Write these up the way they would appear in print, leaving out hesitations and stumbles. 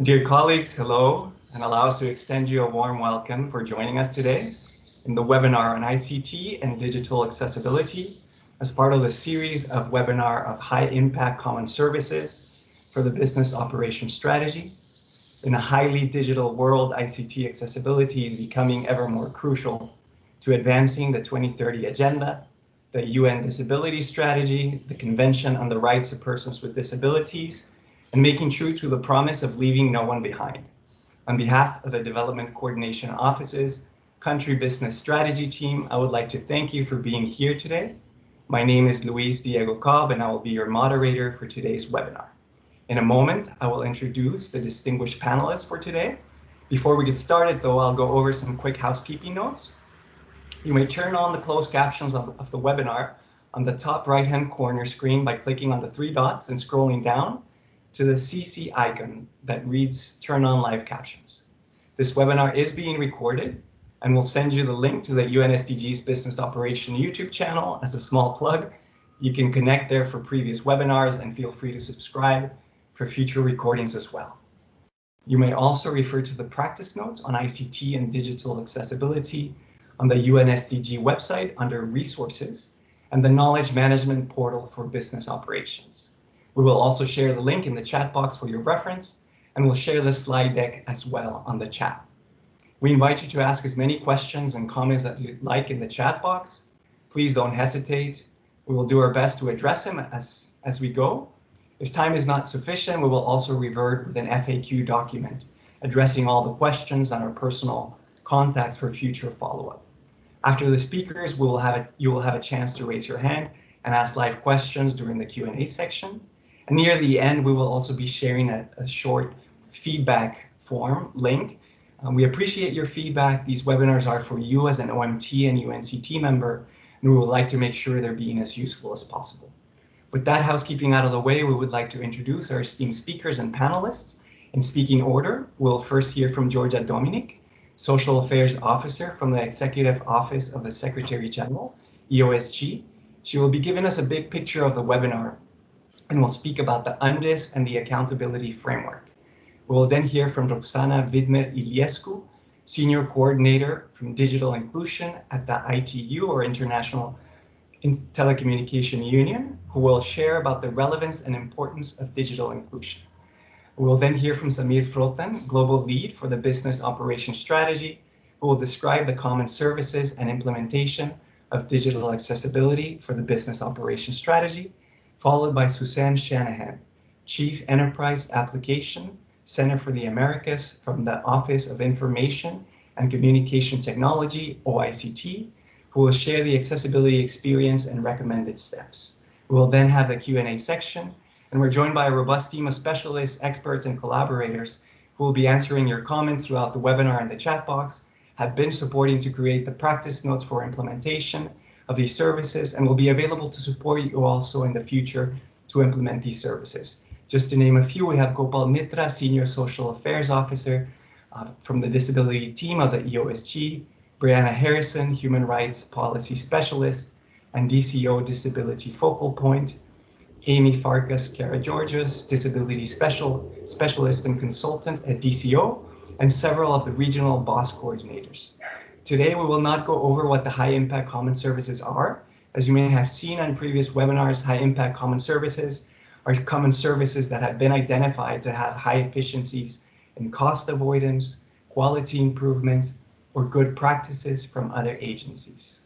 Dear colleagues, hello, and allow us to extend you a warm welcome for joining us today in the webinar on ICT and digital accessibility as part of the series of webinar of high impact common services for the business operation strategy. In a highly digital world, ICT accessibility is becoming ever more crucial to advancing the 2030 agenda, the UN Disability Strategy, the Convention on the Rights of Persons with Disabilities, and making true to the promise of leaving no one behind. On behalf of the Development Coordination Office's Country Business Strategy Team, I would like to thank you for being here today. My name is Luis Diego Cobb, and I will be your moderator for today's webinar. In a moment, I will introduce the distinguished panelists for today. Before we get started, though, I'll go over some quick housekeeping notes. You may turn on the closed captions of the webinar on the top right-hand corner screen by clicking on the three dots and scrolling down to the CC icon that reads Turn on Live Captions. This webinar is being recorded, and we'll send you the link to the UNSDG's Business Operation YouTube channel as a small plug. You can connect there for previous webinars and feel free to subscribe for future recordings as well. You may also refer to the practice notes on ICT and digital accessibility on the UNSDG website under Resources and the Knowledge Management Portal for Business Operations. We will also share the link in the chat box for your reference, and we'll share the slide deck as well on the chat. We invite you to ask as many questions and comments as you'd like in the chat box. Please don't hesitate. We will do our best to address them as we go. If time is not sufficient, we will also revert with an FAQ document addressing all the questions on our personal contacts for future follow-up. After the speakers, you will have a chance to raise your hand and ask live questions during the Q&A section. And near the end, we will also be sharing a short feedback form link. We appreciate your feedback. These webinars are for you as an OMT and UNCT member, and we would like to make sure they're being as useful as possible. With that housekeeping out of the way, we would like to introduce our esteemed speakers and panelists. In speaking order, we'll first hear from Georgia Dominic, Social Affairs Officer from the Executive Office of the Secretary General, EOSG. She will be giving us a big picture of the webinar and will speak about the UNDIS and the accountability framework. We will then hear from Roxana Vidmer-Iliescu, Senior Coordinator from Digital Inclusion at the ITU, or International Telecommunication Union, who will share about the relevance and importance of digital inclusion. We will then hear from Samir Frotan, Global Lead for the Business Operation Strategy, who will describe the common services and implementation of digital accessibility for the Business Operation Strategy, followed by Suzanne Shanahan, Chief Enterprise Application, Center for the Americas from the Office of Information and Communication Technology, OICT, who will share the accessibility experience and recommended steps. We will then have a Q&A section, and we're joined by a robust team of specialists, experts, and collaborators who will be answering your comments throughout the webinar in the chat box, have been supporting to create the practice notes for implementation of these services, and will be available to support you also in the future to implement these services. Just to name a few, we have Gopal Mitra, Senior Social Affairs Officer from the Disability Team of the EOSG, Brianna Harrison, Human Rights Policy Specialist and DCO Disability Focal Point, Amy Farkas Karageorgios, Disability Specialist and Consultant at DCO, and several of the regional BOS coordinators. Today, we will not go over what the high-impact common services are. As you may have seen on previous webinars, high-impact common services are common services that have been identified to have high efficiencies in cost avoidance, quality improvement, or good practices from other agencies.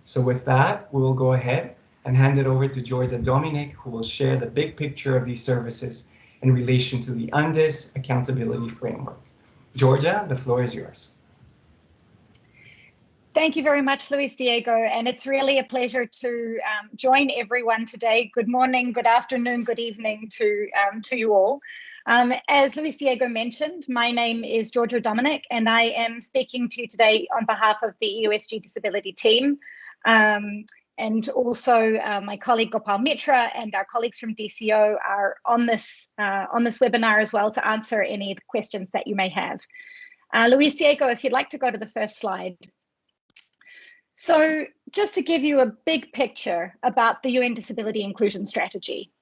So with that, we will go ahead and hand it over to Georgia Dominic, who will share the big picture of these services in relation to the UNDIS accountability framework. Georgia, the floor is yours. Thank you very much, Luis Diego, and it's really a pleasure to join everyone today. Good morning, good afternoon, good evening to you all. As Luis Diego mentioned, my name is Georgia Dominic, and I am speaking to you today on behalf of the EOSG Disability Team, and also my colleague Gopal Mitra and our colleagues from DCO are on this webinar as well to answer any questions that you may have. Luis Diego, if you'd like to go to the first slide. So just to give you a big picture about the UN Disability Inclusion Strategy,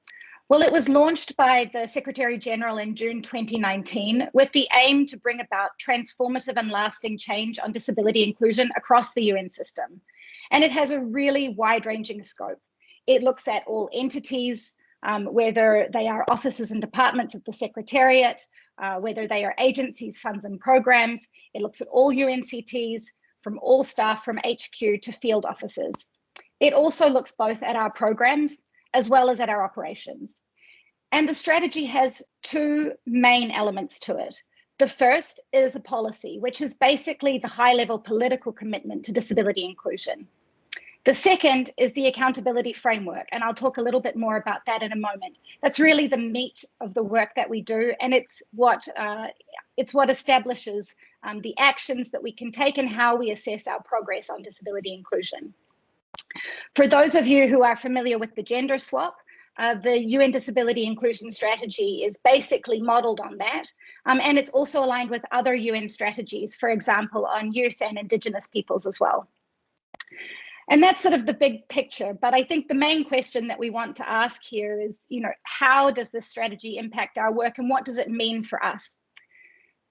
Well, it was launched by the Secretary General in June 2019 with the aim to bring about transformative and lasting change on disability inclusion across the UN system. And it has a really wide-ranging scope. It looks at all entities, whether they are offices and departments of the Secretariat, whether they are agencies, funds and programs. It looks at all UNCTs, from all staff from HQ to field offices. It also looks both at our programs as well as at our operations. And the strategy has two main elements to it. The first is a policy, which is basically the high-level political commitment to disability inclusion. The second is the accountability framework, and I'll talk a little bit more about that in a moment. That's really the meat of the work that we do, and it's what establishes the actions that we can take and how we assess our progress on disability inclusion. For those of you who are familiar with the gender swap, the UN Disability Inclusion Strategy is basically modeled on that, and it's also aligned with other UN strategies, for example, on youth and Indigenous peoples as well. And that's sort of the big picture, but I think the main question that we want to ask here is, how does this strategy impact our work and what does it mean for us?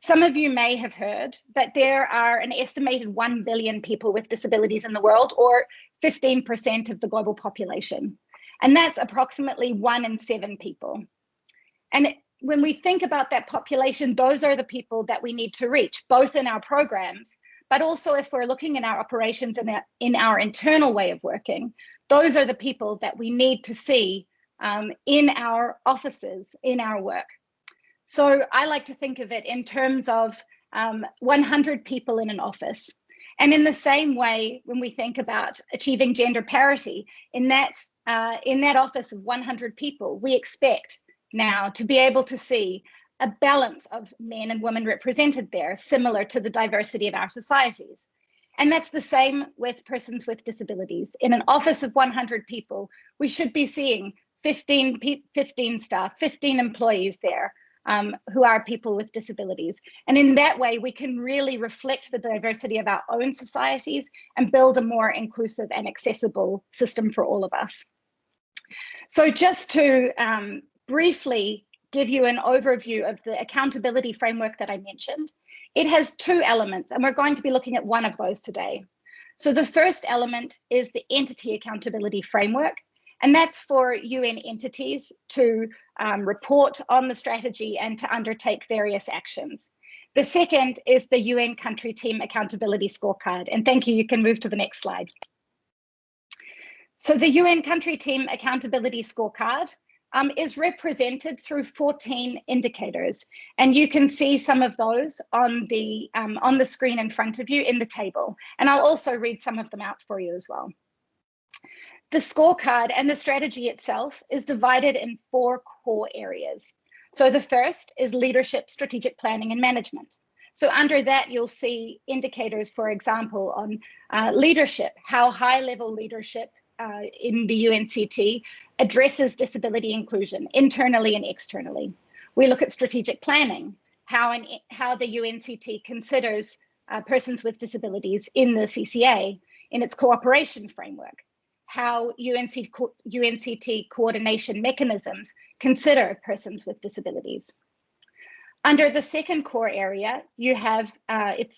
Some of you may have heard that there are an estimated 1 billion people with disabilities in the world, or 15% of the global population. And that's approximately 1 in 7 people. And when we think about that population, those are the people that we need to reach, both in our programs, but also if we're looking at our operations and in our internal way of working, those are the people that we need to see in our offices, in our work. So I like to think of it in terms of 100 people in an office. And in the same way, when we think about achieving gender parity, in that office of 100 people, we expect now to be able to see a balance of men and women represented there, similar to the diversity of our societies. And that's the same with persons with disabilities. In an office of 100 people, we should be seeing 15 staff, 15 employees there who are people with disabilities. And in that way, we can really reflect the diversity of our own societies and build a more inclusive and accessible system for all of us. So just to briefly give you an overview of the accountability framework that I mentioned, it has two elements, and we're going to be looking at one of those today. So the first element is the entity accountability framework, and that's for UN entities to report on the strategy and to undertake various actions. The second is the UN country team accountability scorecard, and thank you, you can move to the next slide. So the UN country team accountability scorecard is represented through 14 indicators, and you can see some of those on the screen in front of you in the table, and I'll also read some of them out for you as well. The scorecard and the strategy itself is divided in 4 core areas. So the first is leadership, strategic planning and management. So under that, you'll see indicators, for example, on leadership, how high-level leadership in the UNCT addresses disability inclusion internally and externally. We look at strategic planning, how the UNCT considers persons with disabilities in the CCA, in its cooperation framework, how UNCT coordination mechanisms consider persons with disabilities. Under the second core area, you have,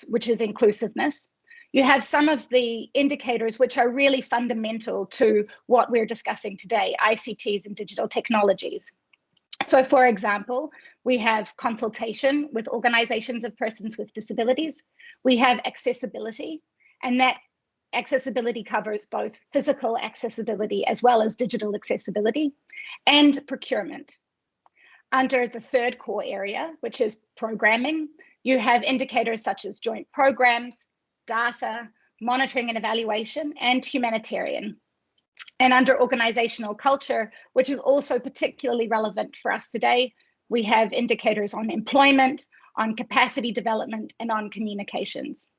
which is inclusiveness. You have some of the indicators which are really fundamental to what we're discussing today, ICTs and digital technologies. So for example, we have consultation with organizations of persons with disabilities. We have accessibility, and that accessibility covers both physical accessibility as well as digital accessibility, and procurement. Under the third core area, which is programming, you have indicators such as joint programs, data, monitoring and evaluation, and humanitarian. And under organizational culture, which is also particularly relevant for us today, we have indicators on employment, on capacity development, and on communications.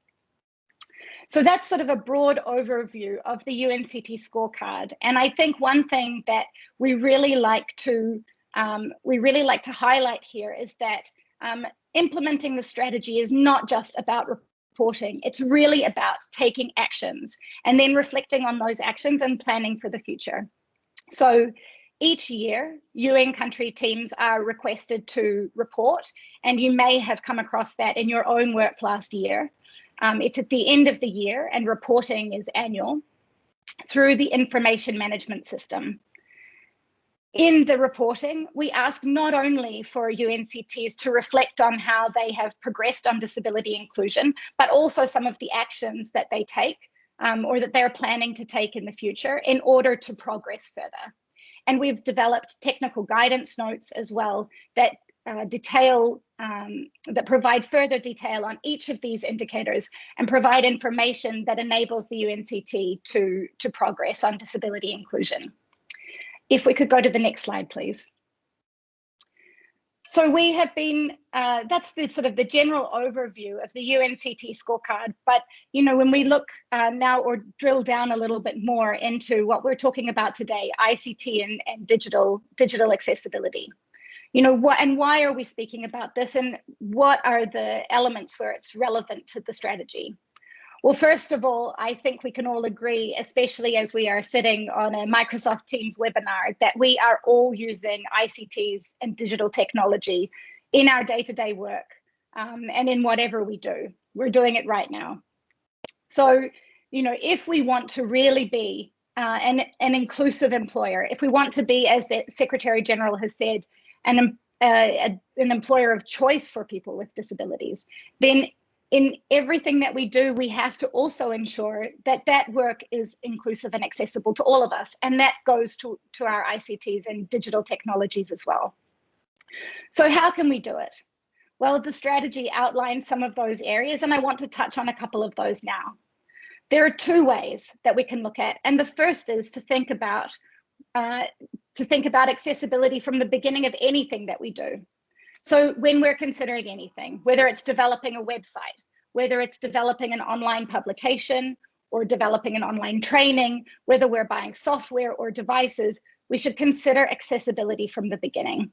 So that's sort of a broad overview of the UNCT scorecard. And I think one thing that we really like to highlight here is that implementing the strategy is not just about reporting. It's really about taking actions and then reflecting on those actions and planning for the future. So Each year, UN country teams are requested to report, and you may have come across that in your own work last year. It's at the end of the year, and reporting is annual through the information management system. In the reporting, we ask not only for UNCTs to reflect on how they have progressed on disability inclusion, but also some of the actions that they take or that they're planning to take in the future in order to progress further. And we've developed technical guidance notes as well that that provide further detail on each of these indicators and provide information that enables the UNCT to progress on disability inclusion. If we could go to the next slide, please. So we have been, that's the sort of the general overview of the UNCT scorecard. But, you know, when we look now or drill down a little bit more into what we're talking about today, ICT and digital accessibility, you know, why are we speaking about this, and what are the elements where it's relevant to the strategy? Well, first of all, I think we can all agree, especially as we are sitting on a Microsoft Teams webinar, that we are all using ICTs and digital technology in our day-to-day work and in whatever we do. We're doing it right now. So, you know, if we want to really be an inclusive employer, if we want to be, as the Secretary General has said, an employer of choice for people with disabilities, then in everything that we do, we have to also ensure that that work is inclusive and accessible to all of us. And that goes to our ICTs and digital technologies as well. So how can we do it? Well, the strategy outlines some of those areas, and I want to touch on a couple of those now. There are two ways that we can look at. And the first is to think about accessibility from the beginning of anything that we do. So when we're considering anything, whether it's developing a website, whether it's developing an online publication or developing an online training, whether we're buying software or devices, we should consider accessibility from the beginning.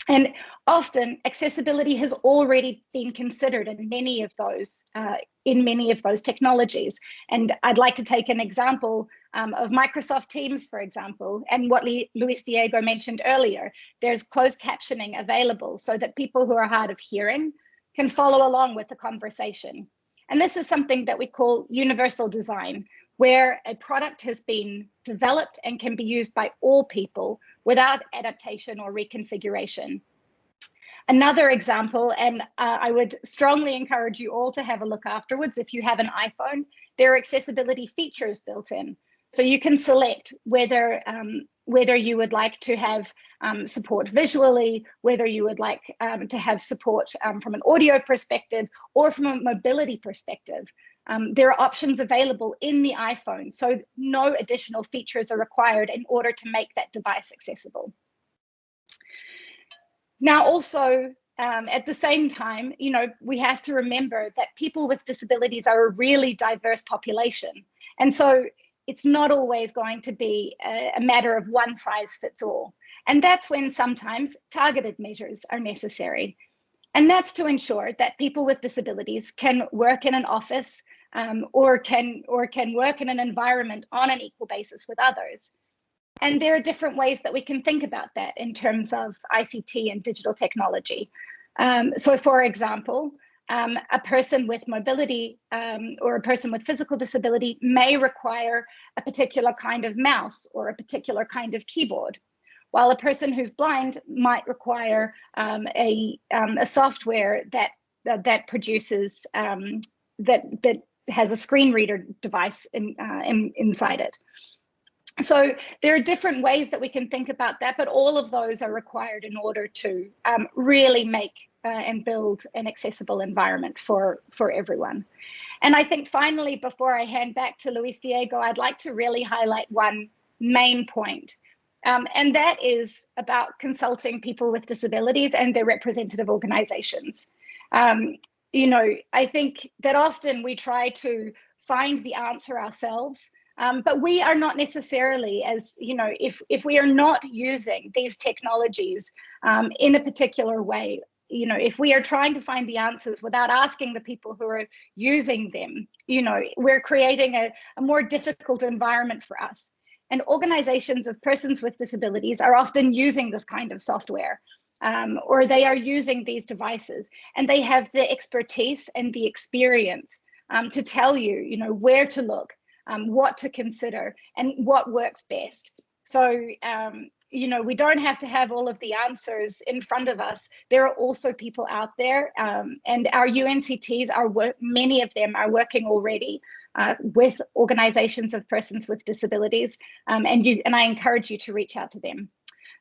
And often accessibility has already been considered in many of those technologies. And I'd like to take an example of Microsoft Teams, for example, and what Luis Diego mentioned earlier. There's closed captioning available so that people who are hard of hearing can follow along with the conversation. And this is something that we call universal design, where a product has been developed and can be used by all people without adaptation or reconfiguration. Another example, and I would strongly encourage you all to have a look afterwards. If you have an iPhone, there are accessibility features built in. So you can select whether you would like to have support visually, whether you would like to have support from an audio perspective or from a mobility perspective. There are options available in the iPhone, so no additional features are required in order to make that device accessible. Now, also, at the same time, you know, we have to remember that people with disabilities are a really diverse population. And so it's not always going to be a matter of one size fits all. And that's when sometimes targeted measures are necessary. And that's to ensure that people with disabilities can work in an office or can work in an environment on an equal basis with others. And there are different ways that we can think about that in terms of ICT and digital technology. So for example, a person with mobility or a person with physical disability may require a particular kind of mouse or a particular kind of keyboard, while a person who's blind might require a software that produces, that has a screen reader device inside it. So there are different ways that we can think about that, but all of those are required in order to really make and build an accessible environment for everyone. And I think finally, before I hand back to Luis Diego, I'd like to really highlight one main point, and that is about consulting people with disabilities and their representative organizations. You know, I think that often we try to find the answer ourselves, but we are not necessarily, as you know, if we are not using these technologies in a particular way, you know, if we are trying to find the answers without asking the people who are using them, you know, we're creating a more difficult environment for us. And organizations of persons with disabilities are often using this kind of software, or they are using these devices, and they have the expertise and the experience to tell you, where to look, what to consider, and what works best. So, we don't have to have all of the answers in front of us. There are also people out there, and our UNCTs many of them are working already with organizations of persons with disabilities, and I encourage you to reach out to them.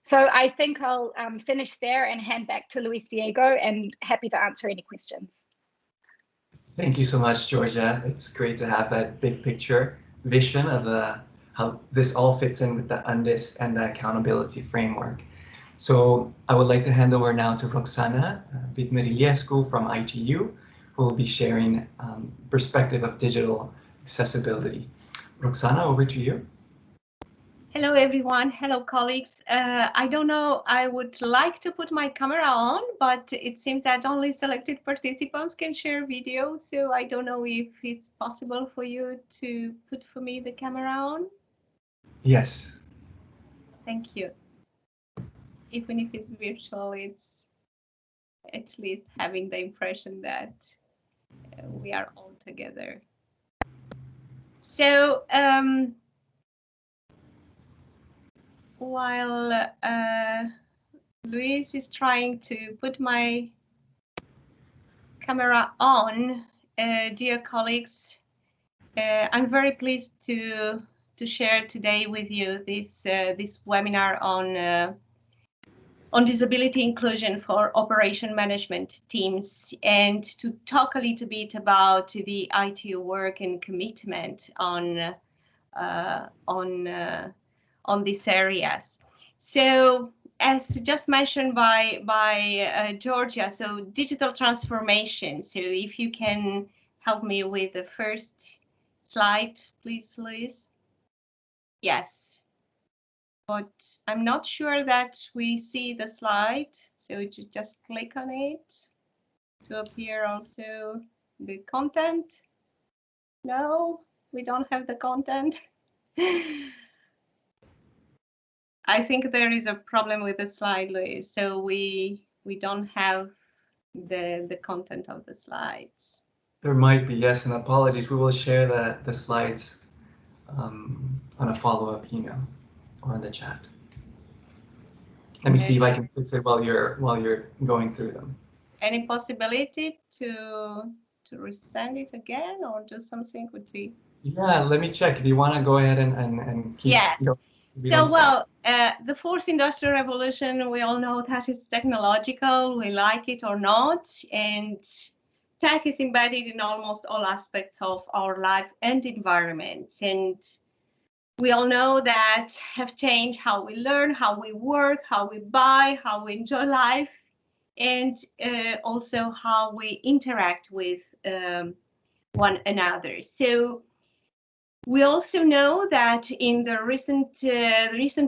So I think I'll finish there and hand back to Luis Diego, and happy to answer any questions. Thank you so much, Georgia. It's great to have that big picture vision of how this all fits in with the UNDIS and the accountability framework. So I would like to hand over now to Roxana Vitmeriliescu from ITU, who will be sharing perspective of digital accessibility. Roxana, over to you. Hello, everyone. Hello, colleagues. I don't know, I would like to put my camera on, but it seems that only selected participants can share video. So I don't know if it's possible for you to put for me the camera on. Yes. Thank you. Even if it's virtual, it's at least having the impression that we are all together. So, while Luis is trying to put my camera on, dear colleagues, I'm very pleased to share today with you this webinar on disability inclusion for operation management teams, and to talk a little bit about the ITU work and commitment on these areas. So, as just mentioned by Georgia, so digital transformation. So if you can help me with the first slide, please, Luis. Yes, but I'm not sure that we see the slide. So you just click on it to appear also the content. No, we don't have the content. I think there is a problem with the slide, Luis. So we don't have the content of the slides. There might be, yes, and apologies. We will share the slides on a follow-up email or in the chat. Let me see if I can fix it while you're going through them. Any possibility to resend it again or do something would be? Yeah, let me check. If you want to go ahead and keep going. So, well, the fourth industrial revolution, we all know that it's technological, we like it or not, and tech is embedded in almost all aspects of our life and environment. And we all know that have changed how we learn, how we work, how we buy, how we enjoy life, and also how we interact with one another. So we also know that in the recent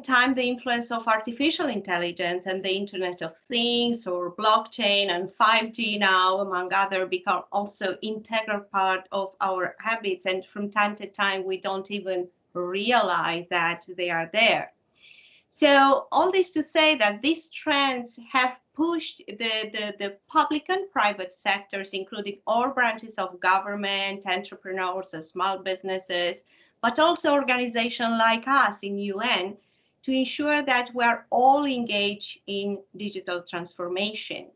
time, the influence of artificial intelligence and the Internet of Things or blockchain and 5G now, among other, become also integral part of our habits. And from time to time, we don't even realize that they are there. So all this to say that these trends have pushed the public and private sectors, including all branches of government, entrepreneurs, and small businesses, but also organizations like us in UN, to ensure that we are all engaged in digital transformation.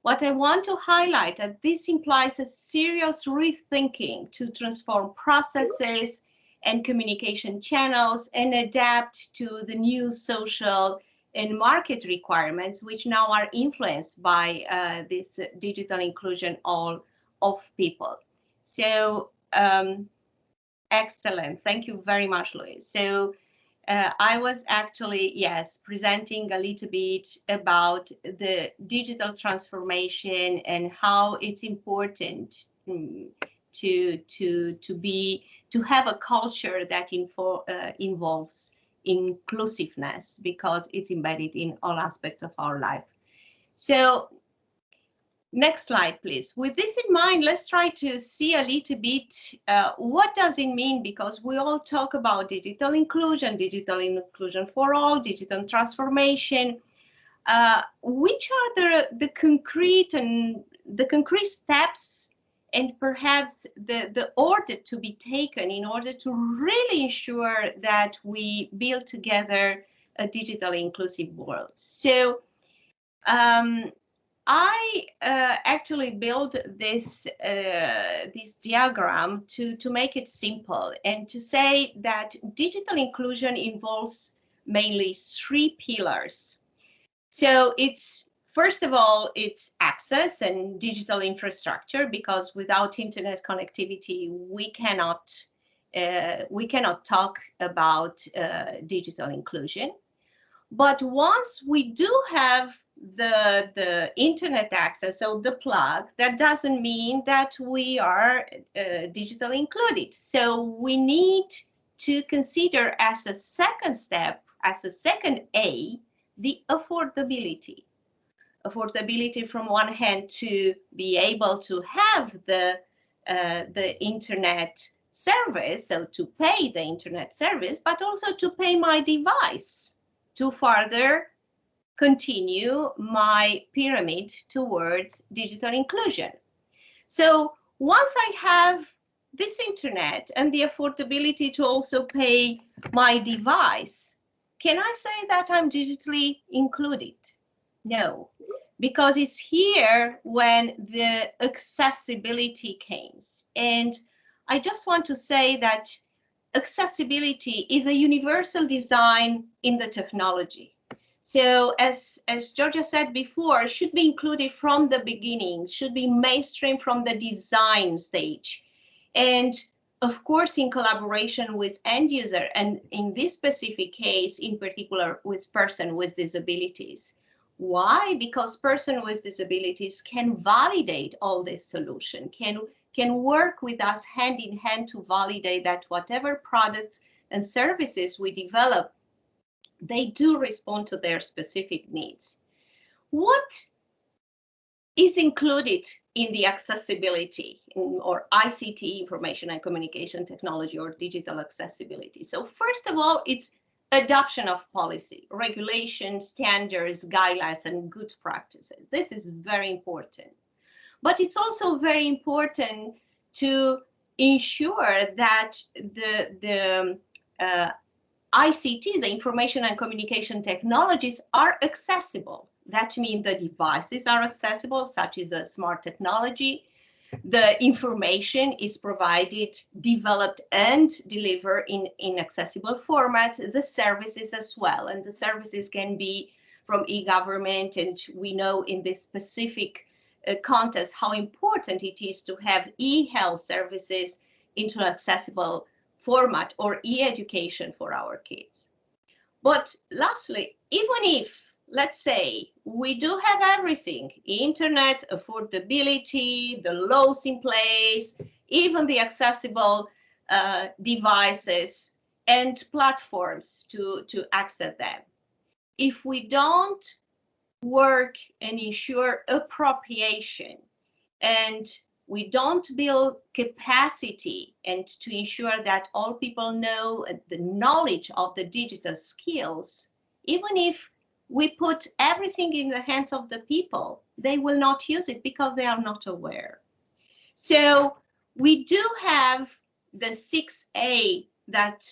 What I want to highlight that this implies a serious rethinking to transform processes and communication channels and adapt to the new social and market requirements, which now are influenced by this digital inclusion of people. So excellent. Thank you very much, Luis. So I was actually, yes, presenting a little bit about the digital transformation and how it's important to have a culture that involves inclusiveness, because it's embedded in all aspects of our life. So Next slide, please. With this in mind, let's try to see a little bit what does it mean, because we all talk about digital inclusion for all, digital transformation. Which are the concrete steps and perhaps the order to be taken in order to really ensure that we build together a digitally inclusive world? So I actually built this diagram to make it simple and to say that digital inclusion involves mainly 3 pillars. So it's, first of all, it's access and digital infrastructure, because without internet connectivity, we cannot talk about digital inclusion. But once we do have the internet access, so the plug, that doesn't mean that we are digitally included. So we need to consider as a second step, as a second A, the affordability. Affordability from one hand to be able to have the internet service, so to pay the internet service, but also to pay my device to further continue my pyramid towards digital inclusion. So once I have this internet and the affordability to also pay my device, can I say that I'm digitally included? No, because it's here when the accessibility comes. And I just want to say that accessibility is a universal design in the technology. So as Georgia said before, should be included from the beginning, should be mainstream from the design stage. And of course, in collaboration with end user, and in this specific case, in particular with person with disabilities. Why? Because person with disabilities can validate all this solution, can work with us hand in hand to validate that whatever products and services we develop, they do respond to their specific needs. What is included in the accessibility or ICT, information and communication technology, or digital accessibility? So first of all, it's adoption of policy, regulations, standards, guidelines, and good practices. This is very important. But it's also very important to ensure that the ICT, the information and communication technologies, are accessible. That means the devices are accessible, such as a smart technology. The information is provided, developed, and delivered in accessible formats. The services as well, and the services can be from e-government, and we know in this specific context how important it is to have e-health services into an accessible format, or e-education for our kids. But lastly, even if, let's say, we do have everything, internet, affordability, the laws in place, even the accessible devices and platforms to access them, if we don't work and ensure appropriation, and we don't build capacity and to ensure that all people know the knowledge of the digital skills, even if we put everything in the hands of the people, they will not use it because they are not aware. So we do have the 6A that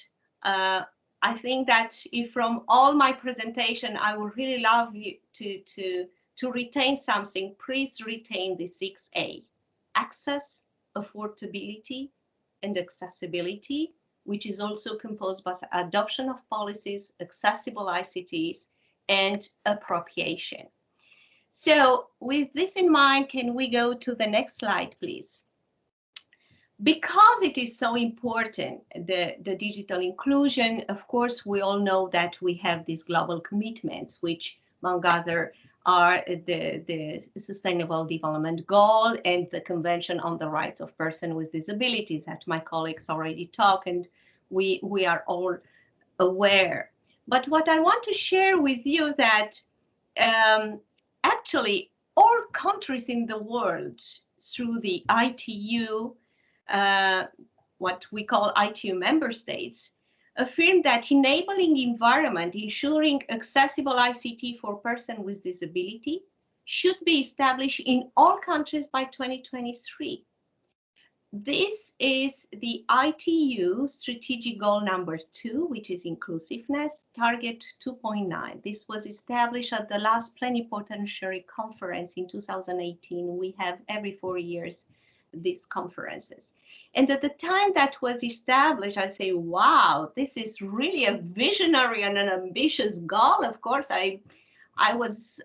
I think that if from all my presentation, I would really love you to retain something. Please retain the 6A. Access, affordability, and accessibility, which is also composed by adoption of policies, accessible ICTs, and appropriation. So with this in mind, can we go to the next slide, please? Because it is so important, the digital inclusion, of course, we all know that we have these global commitments, which among other are the Sustainable Development Goal and the Convention on the Rights of Persons with Disabilities that my colleagues already talked, and we are all aware. But what I want to share with you that actually all countries in the world through the ITU, what we call ITU member states, affirmed that enabling environment, ensuring accessible ICT for persons with disability should be established in all countries by 2023. This is the ITU strategic goal number 2, which is inclusiveness, target 2.9. This was established at the last plenipotentiary conference in 2018. We have every 4 years these conferences. And at the time that was established, I say, wow, this is really a visionary and an ambitious goal. Of course, I was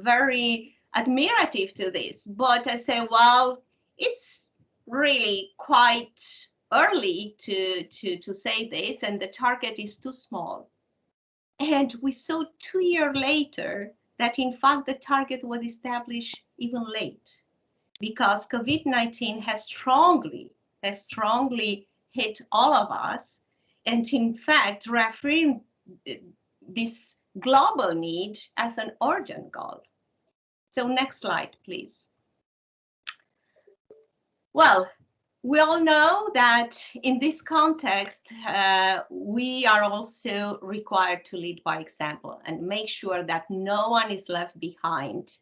very admirative to this, but I say, well, it's really quite early to say this, and the target is too small. And we saw 2 years later that in fact the target was established even late, because COVID-19 has strongly hit all of us, and in fact reaffirmed this global need as an urgent goal. So next slide, please. Well, we all know that in this context, we are also required to lead by example and make sure that no one is left behind.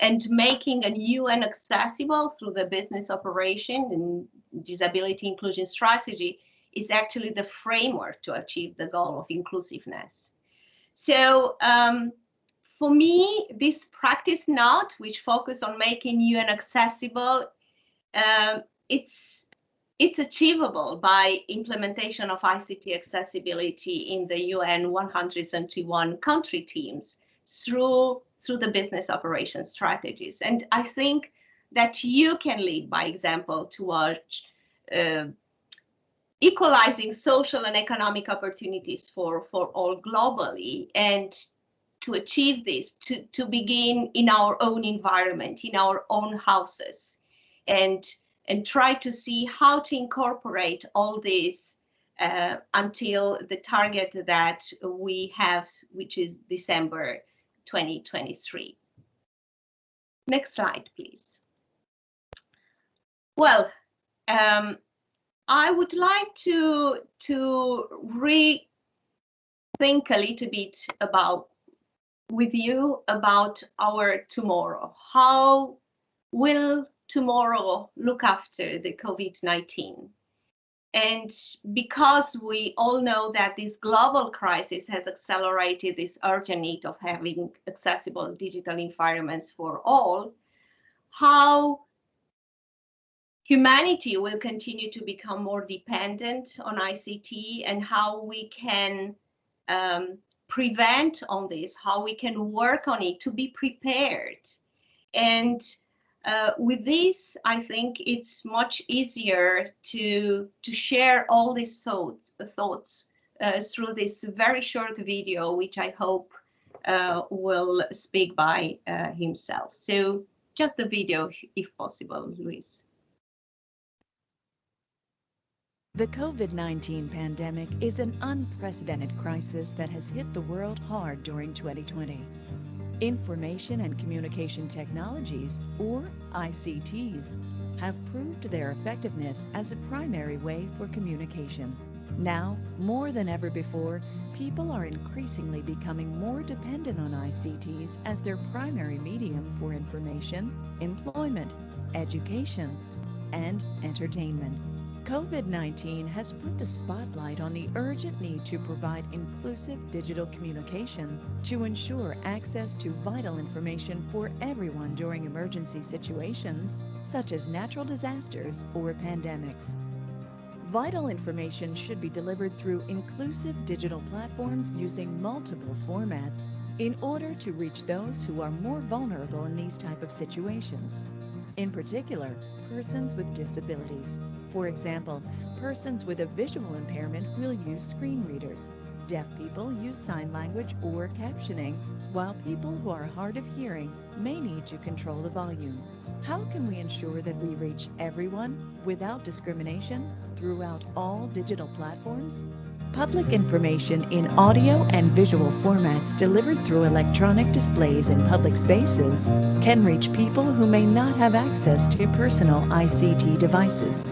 And making a UN accessible through the business operation and disability inclusion strategy is actually the framework to achieve the goal of inclusiveness. So for me, this practice note, which focus on making UN accessible, it's achievable by implementation of ICT accessibility in the UN 171 country teams through the business operations strategies. And I think that you can lead by example towards equalizing social and economic opportunities for all globally, and to achieve this, to begin in our own environment, in our own houses, and try to see how to incorporate all this until the target that we have, which is December 2023. Next slide, please. Well, I would like to rethink a little bit with you about our tomorrow. How will tomorrow look after the COVID-19? And because we all know that this global crisis has accelerated this urgent need of having accessible digital environments for all, how humanity will continue to become more dependent on ICT, and how we can prevent on this, how we can work on it to be prepared. And with this, I think it's much easier to share all these thoughts through this very short video, which I hope will speak by himself. So just the video, if possible, Luis. The COVID-19 pandemic is an unprecedented crisis that has hit the world hard during 2020. Information and communication technologies, or ICTs, have proved their effectiveness as a primary way for communication. Now, more than ever before, people are increasingly becoming more dependent on ICTs as their primary medium for information, employment, education, and entertainment. COVID-19 has put the spotlight on the urgent need to provide inclusive digital communication to ensure access to vital information for everyone during emergency situations, such as natural disasters or pandemics. Vital information should be delivered through inclusive digital platforms using multiple formats in order to reach those who are more vulnerable in these type of situations. In particular, persons with disabilities. For example, persons with a visual impairment will use screen readers. Deaf people use sign language or captioning, while people who are hard of hearing may need to control the volume. How can we ensure that we reach everyone without discrimination throughout all digital platforms? Public information in audio and visual formats delivered through electronic displays in public spaces can reach people who may not have access to personal ICT devices.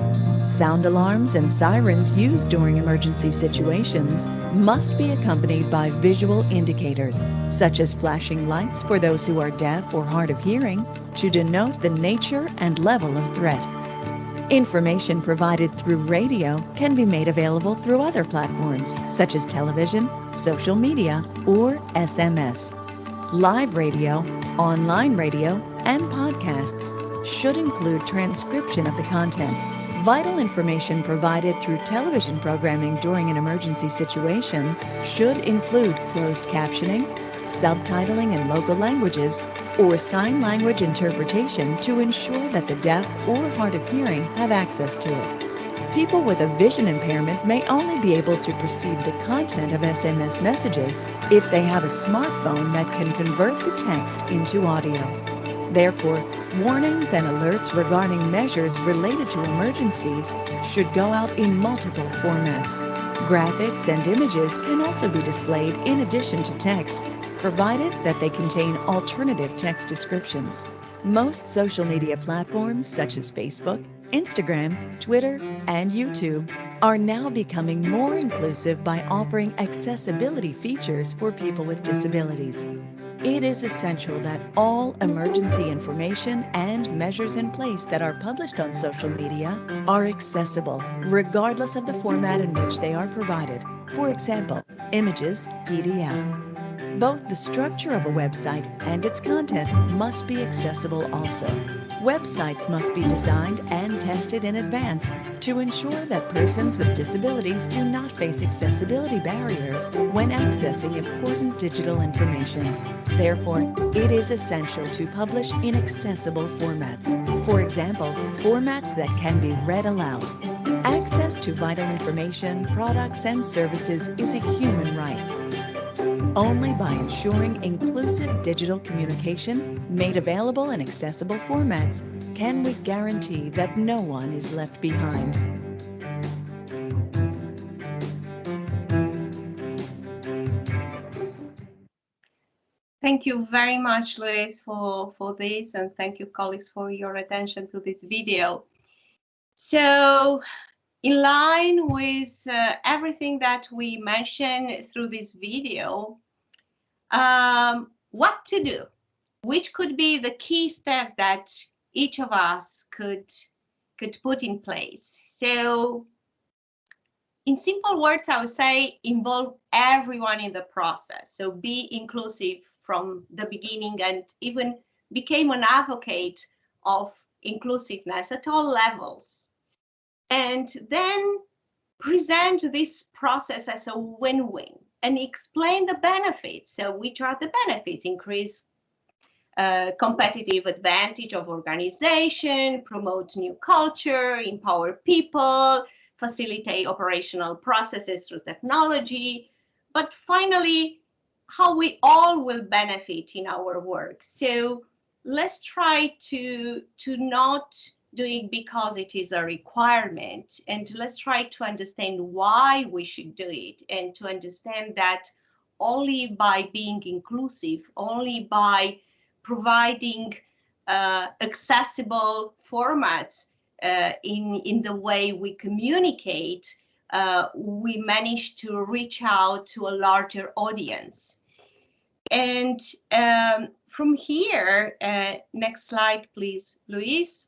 Sound alarms and sirens used during emergency situations must be accompanied by visual indicators, such as flashing lights for those who are deaf or hard of hearing, to denote the nature and level of threat. Information provided through radio can be made available through other platforms, such as television, social media, or SMS. Live radio, online radio, and podcasts should include transcription of the content. Vital information provided through television programming during an emergency situation should include closed captioning, subtitling in local languages, or sign language interpretation to ensure that the deaf or hard of hearing have access to it. People with a vision impairment may only be able to perceive the content of SMS messages if they have a smartphone that can convert the text into audio. Therefore, warnings and alerts regarding measures related to emergencies should go out in multiple formats. Graphics and images can also be displayed in addition to text, provided that they contain alternative text descriptions. Most social media platforms such as Facebook, Instagram, Twitter, and YouTube are now becoming more inclusive by offering accessibility features for people with disabilities. It is essential that all emergency information and measures in place that are published on social media are accessible, regardless of the format in which they are provided. For example, images, PDF. Both the structure of a website and its content must be accessible also. Websites must be designed and tested in advance to ensure that persons with disabilities do not face accessibility barriers when accessing important digital information. Therefore, it is essential to publish in accessible formats. For example, formats that can be read aloud. Access to vital information, products, and services is a human right. Only by ensuring inclusive digital communication made available in accessible formats can we guarantee that no one is left behind. Thank you very much, Luis, for this, and thank you, colleagues, for your attention to this video. So, in line with everything that we mentioned through this video, what to do? Which could be the key steps that each of us could put in place? So, in simple words, I would say involve everyone in the process. So be inclusive from the beginning, and even became an advocate of inclusiveness at all levels. And then present this process as a win-win and explain the benefits. So which are the benefits? Increase competitive advantage of organization, promote new culture, empower people, facilitate operational processes through technology, but finally, how we all will benefit in our work. So let's try to not do it because it is a requirement, and let's try to understand why we should do it, and to understand that only by being inclusive, only by providing accessible formats in the way we communicate, we manage to reach out to a larger audience. And from here, next slide, please, Luis.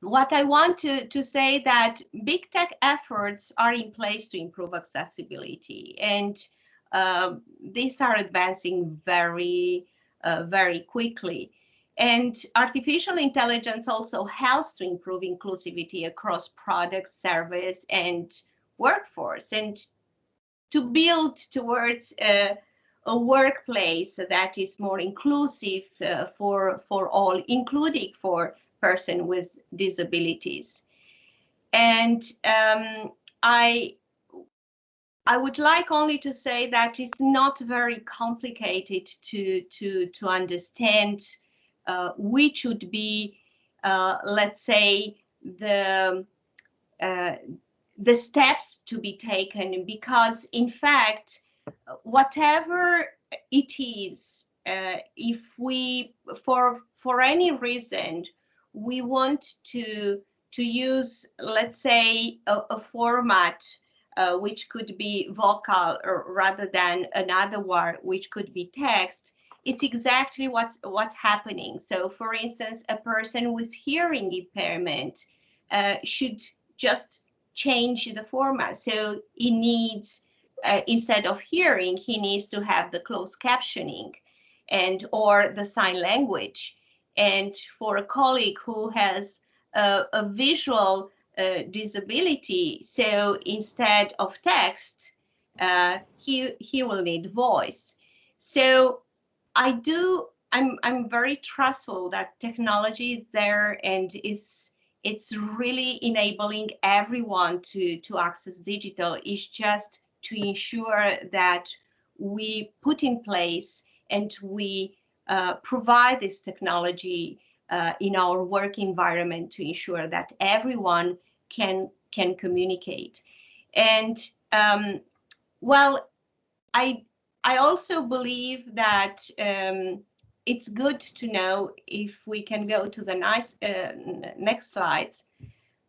What I want to say that big tech efforts are in place to improve accessibility, and these are advancing very quickly. And artificial intelligence also helps to improve inclusivity across product, service, and workforce, and to build towards a workplace that is more inclusive for all, including for persons with disabilities. And I would like only to say that it's not very complicated to understand which would be, let's say, the steps to be taken, because in fact, whatever it is, if we, for any reason, we want to use, let's say, a format which could be vocal, or rather than another one which could be text, it's exactly what's happening. So, for instance, a person with hearing impairment should just change the format. So he needs, instead of hearing, he needs to have the closed captioning and or the sign language. And for a colleague who has a visual disability, so instead of text, he will need voice. So I'm very trustful that technology is there and it's really enabling everyone to access digital. It's just to ensure that we put in place and we provide this technology in our work environment to ensure that everyone can communicate. And well, I also believe that it's good to know, if we can go to the next slides,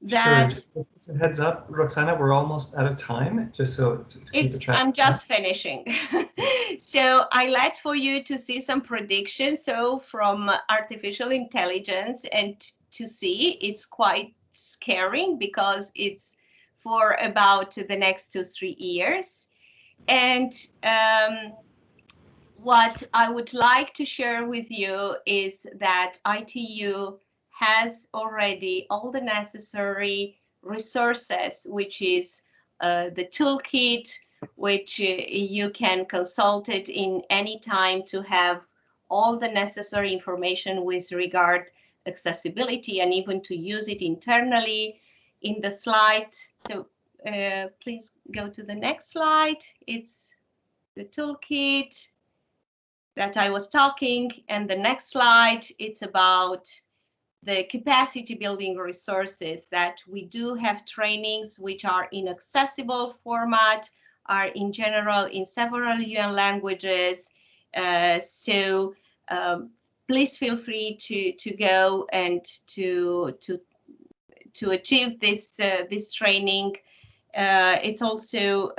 that sure. Just a heads up, Roxana, we're almost out of time, just so to keep a track. I'm just finishing. So I like for you to see some predictions, so from artificial intelligence, and to see it's quite scary because it's for about the next 2-3 years. And what I would like to share with you is that ITU has already all the necessary resources, which is the toolkit, which you can consult it in any time to have all the necessary information with regard accessibility, and even to use it internally. In the slide, so please go to the next slide. It's the toolkit that I was talking, and the next slide, it's about the capacity building resources, that we do have trainings which are in accessible format, are in general in several UN languages. So please feel free to go and to achieve this training. It's also,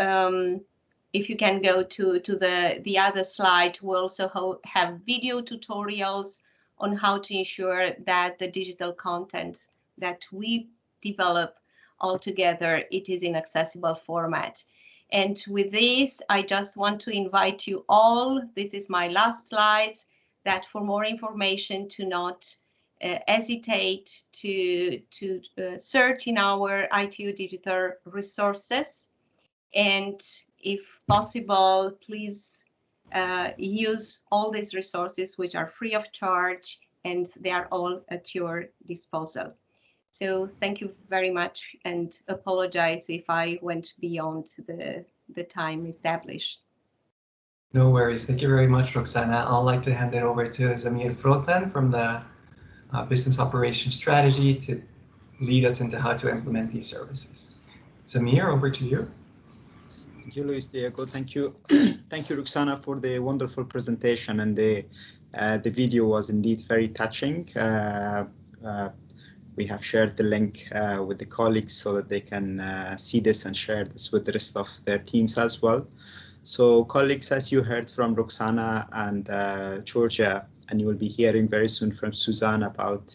if you can go to the other slide, we also have video tutorials on how to ensure that the digital content that we develop all together, it is in accessible format. And with this, I just want to invite you all, this is my last slide, that for more information to not hesitate to search in our ITU Digital resources. And if possible, please use all these resources, which are free of charge, and they are all at your disposal. So thank you very much, and apologize if I went beyond the time established. No worries. Thank you very much, Roxana. I'd like to hand it over to Zamir Frotan from the Business Operations Strategy to lead us into how to implement these services. Zamir, over to you. Thank you, Luis Diego. Thank you. Thank you, Roxana, for the wonderful presentation, and the video was indeed very touching. We have shared the link with the colleagues so that they can see this and share this with the rest of their teams as well. So colleagues, as you heard from Roxana and Georgia, and you will be hearing very soon from Suzanne about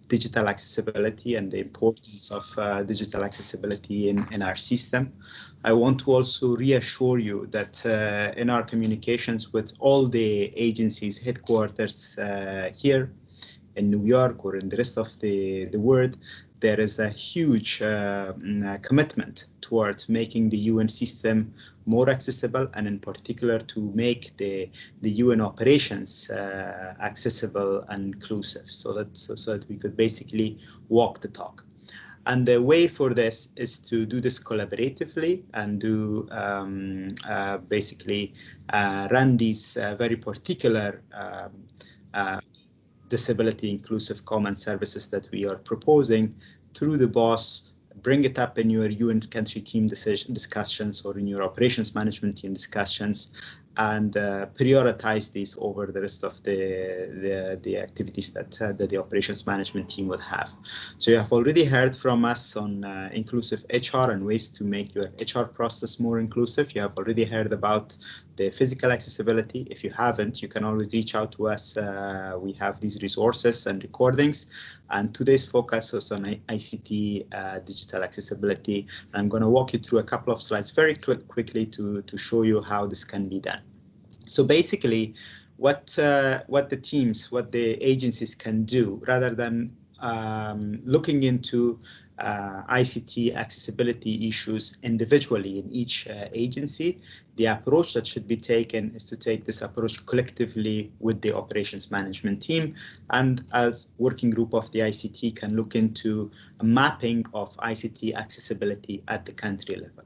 digital accessibility and the importance of digital accessibility in our system. I want to also reassure you that in our communications with all the agencies headquarters here in New York or in the rest of the world, there is a huge commitment towards making the UN system more accessible, and in particular to make the UN operations accessible and inclusive, so that we could basically walk the talk. And the way for this is to do this collaboratively and do basically run these very particular disability inclusive common services that we are proposing through the BOS bring it up in your UN country team discussions or in your operations management team discussions, and prioritize these over the rest of the activities that the operations management team would have. So you have already heard from us on inclusive HR and ways to make your HR process more inclusive. You have already heard about the physical accessibility. If you haven't, you can always reach out to us. We have these resources and recordings. And today's focus is on ICT digital accessibility. I'm going to walk you through a couple of slides very quickly to show you how this can be done. So basically, what the agencies can do, rather than looking into ICT accessibility issues individually in each agency, the approach that should be taken is to take this approach collectively with the operations management team, and as working group of the ICT can look into a mapping of ICT accessibility at the country level.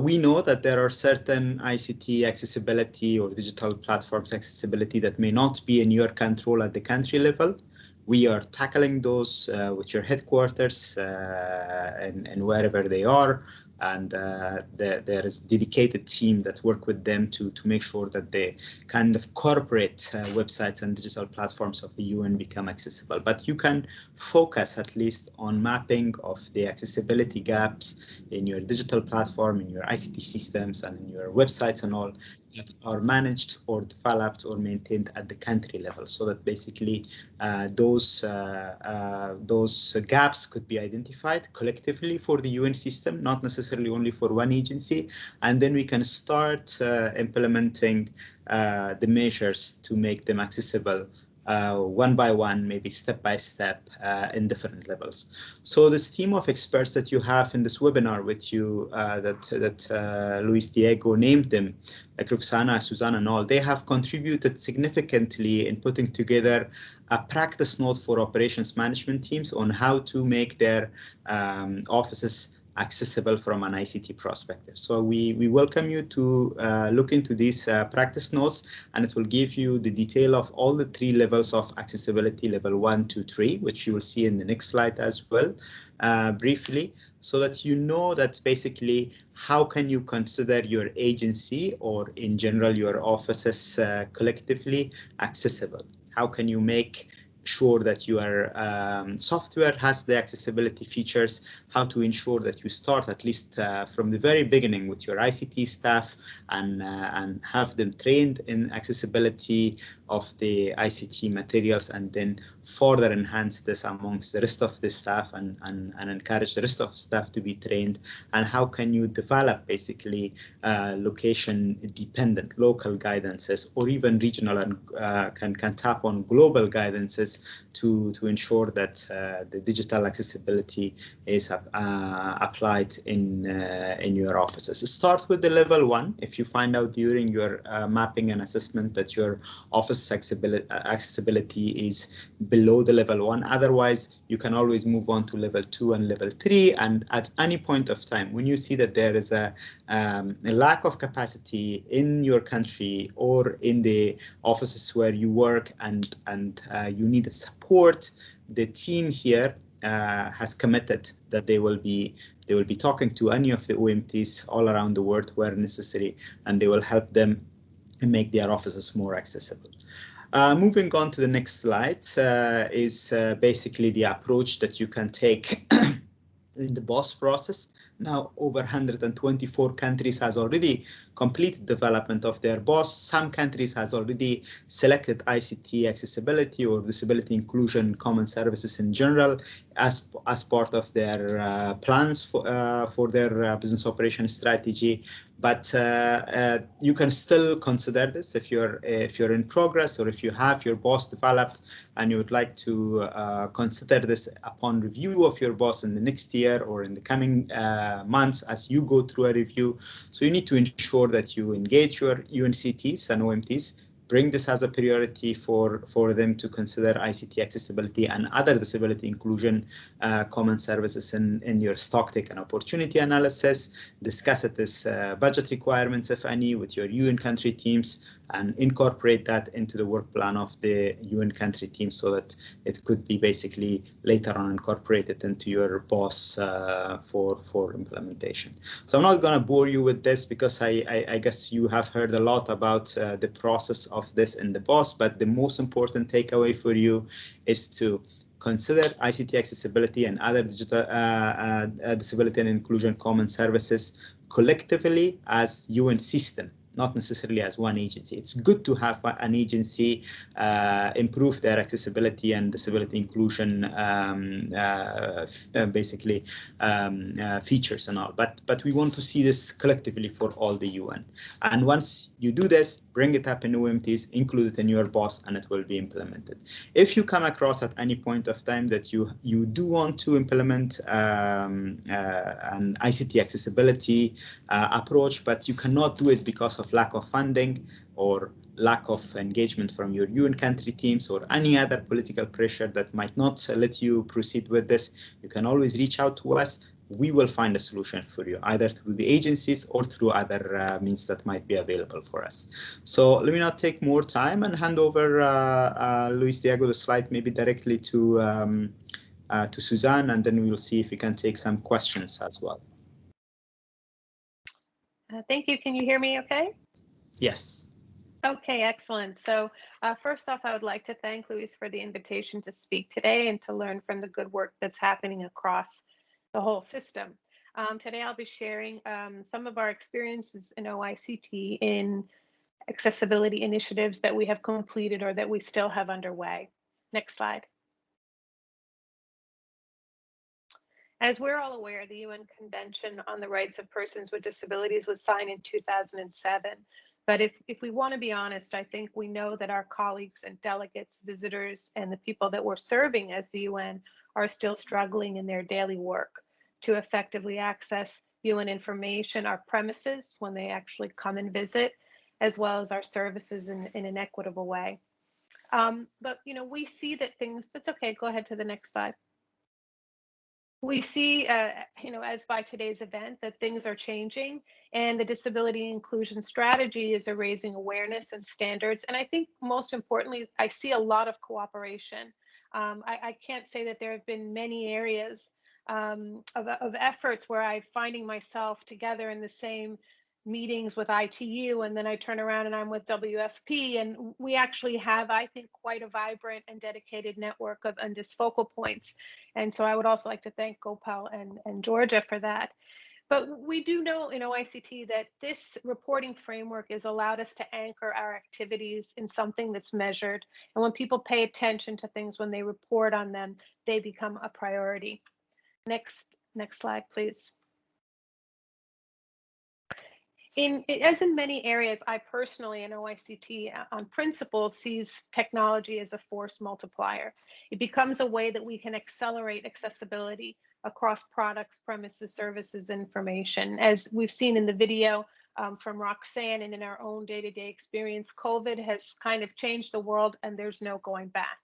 We know that there are certain ICT accessibility or digital platforms accessibility that may not be in your control at the country level. We are tackling those with your headquarters and wherever they are. And there is a dedicated team that work with them to make sure that the kind of corporate websites and digital platforms of the UN become accessible. But you can focus at least on mapping of the accessibility gaps in your digital platform, in your ICT systems, and in your websites and all that are managed or developed or maintained at the country level, so that basically those gaps could be identified collectively for the UN system, not necessarily only for one agency, and then we can start implementing the measures to make them accessible one by one, maybe step by step in different levels. So this team of experts that you have in this webinar with you, that Luis Diego named them, like Roxana, Susanna, and all, they have contributed significantly in putting together a practice note for operations management teams on how to make their offices accessible from an ICT perspective. So we welcome you to look into these practice notes, and it will give you the detail of all the 3 levels of accessibility, level 1, 2, 3, which you will see in the next slide as well, briefly, so that you know that's basically how can you consider your agency or in general your offices collectively accessible. How can you make sure that your software has the accessibility features, how to ensure that you start at least from the very beginning with your ICT staff and have them trained in accessibility of the ICT materials, and then further enhance this amongst the rest of the staff and encourage the rest of the staff to be trained. And how can you develop basically location dependent local guidances, or even regional and can tap on global guidances to ensure that the digital accessibility is applied in your offices. Start with the level 1. If you find out during your mapping and assessment that your office accessibility is below the level 1, otherwise you can always move on to level 2 and level 3. And at any point of time, when you see that there is a lack of capacity in your country or in the offices where you work, and you need support, the team here has committed that they will be talking to any of the OMTs all around the world where necessary, and they will help them make their offices more accessible. Moving on to the next slide is basically the approach that you can take in the BOS process. Now, over 124 countries has already completed development of their BOS. Some countries has already selected ICT accessibility or disability inclusion common services in general as part of their plans for their business operation strategy. But you can still consider this if you're in progress, or if you have your BOS developed and you would like to consider this upon review of your BOS in the next year or in the coming months as you go through a review. So you need to ensure that you engage your UNCTs and OMTs bring this as a priority for them to consider ICT accessibility and other disability inclusion common services in your stock take and opportunity analysis. Discuss it as budget requirements, if any, with your UN country teams, and incorporate that into the work plan of the UN country team so that it could be basically later on incorporated into your BOS for implementation. So I'm not going to bore you with this because I guess you have heard a lot about the process of this in the BOS, but the most important takeaway for you is to consider ICT accessibility and other digital disability and inclusion common services collectively as UN system, not necessarily as one agency. It's good to have an agency improve their accessibility and disability inclusion features and all, but we want to see this collectively for all the UN. And once you do this, bring it up in UNCTs, include it in your BOS, and it will be implemented. If you come across at any point of time that you do want to implement an ICT accessibility approach, but you cannot do it because of lack of funding or lack of engagement from your UN country teams or any other political pressure that might not let you proceed with this, you can always reach out to us. We will find a solution for you, either through the agencies or through other means that might be available for us. So let me not take more time and hand over, Luis Diego, the slide maybe directly to Suzanne, and then we will see if we can take some questions as well. Thank you. Can you hear me okay? Yes. Okay, excellent. So first off, I would like to thank Luis for the invitation to speak today and to learn from the good work that's happening across the whole system. Today, I'll be sharing some of our experiences in OICT in accessibility initiatives that we have completed or that we still have underway. Next slide. As we're all aware, the UN Convention on the Rights of Persons with Disabilities was signed in 2007. But if we want to be honest, I think we know that our colleagues and delegates, visitors, and the people that we're serving as the UN are still struggling in their daily work to effectively access UN information, our premises when they actually come and visit, as well as our services in an equitable way. But, you know, we see that things, that's okay, go ahead to the next slide. We see, you know, as by today's event, that things are changing and the disability inclusion strategy is raising awareness and standards. And I think most importantly, I see a lot of cooperation. I can't say that there have been many areas of efforts where I'm finding myself together in the same meetings with ITU, and then I turn around and I'm with WFP, and we actually have, I think, quite a vibrant and dedicated network of UNDIS focal points. And so I would also like to thank Gopal and Georgia for that. But we do know in OICT that this reporting framework has allowed us to anchor our activities in something that's measured. And when people pay attention to things, when they report on them, they become a priority. Next slide, please. As in many areas, I personally in OICT on principle sees technology as a force multiplier. It becomes a way that we can accelerate accessibility across products, premises, services, information. As we've seen in the video from Roxanne and in our own day-to-day experience, COVID has kind of changed the world and there's no going back.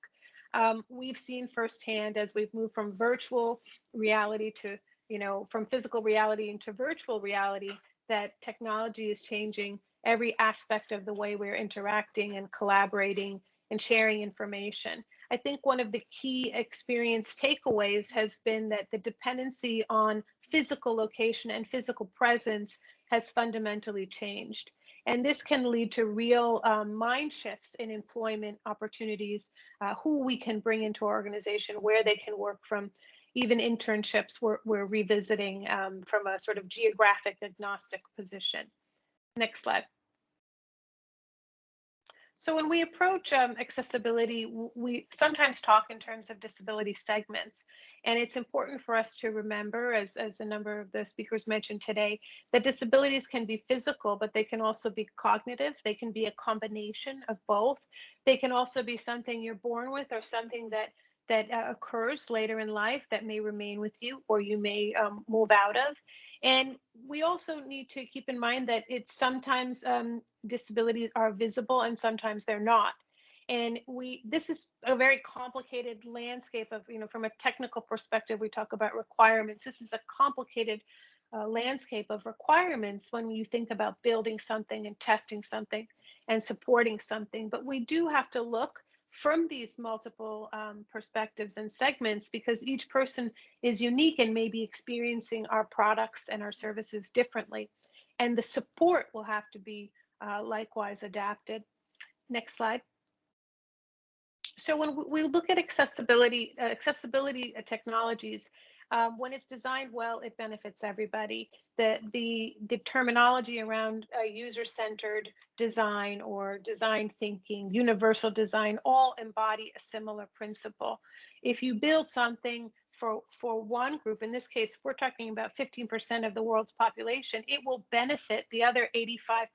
We've seen firsthand as we've moved from virtual reality to, you know, from physical reality into virtual reality, that technology is changing every aspect of the way we're interacting and collaborating and sharing information. I think one of the key experience takeaways has been that the dependency on physical location and physical presence has fundamentally changed. And this can lead to real mind shifts in employment opportunities, who we can bring into our organization, where they can work from. Even internships we're revisiting from a sort of geographic agnostic position. Next slide. So when we approach accessibility, we sometimes talk in terms of disability segments. And it's important for us to remember, as a number of the speakers mentioned today, that disabilities can be physical, but they can also be cognitive. They can be a combination of both. They can also be something you're born with or something that occurs later in life that may remain with you or you may move out of. And we also need to keep in mind that it's sometimes disabilities are visible and sometimes they're not. And this is a very complicated landscape of, from a technical perspective, we talk about requirements. This is a complicated landscape of requirements when you think about building something and testing something and supporting something. But we do have to look from these multiple perspectives and segments, because each person is unique and may be experiencing our products and our services differently. And the support will have to be likewise adapted. Next slide. So when we look at accessibility technologies, when it's designed well, it benefits everybody. The terminology around user-centered design or design thinking, universal design, all embody a similar principle. If you build something for one group, in this case, we're talking about 15% of the world's population, it will benefit the other 85%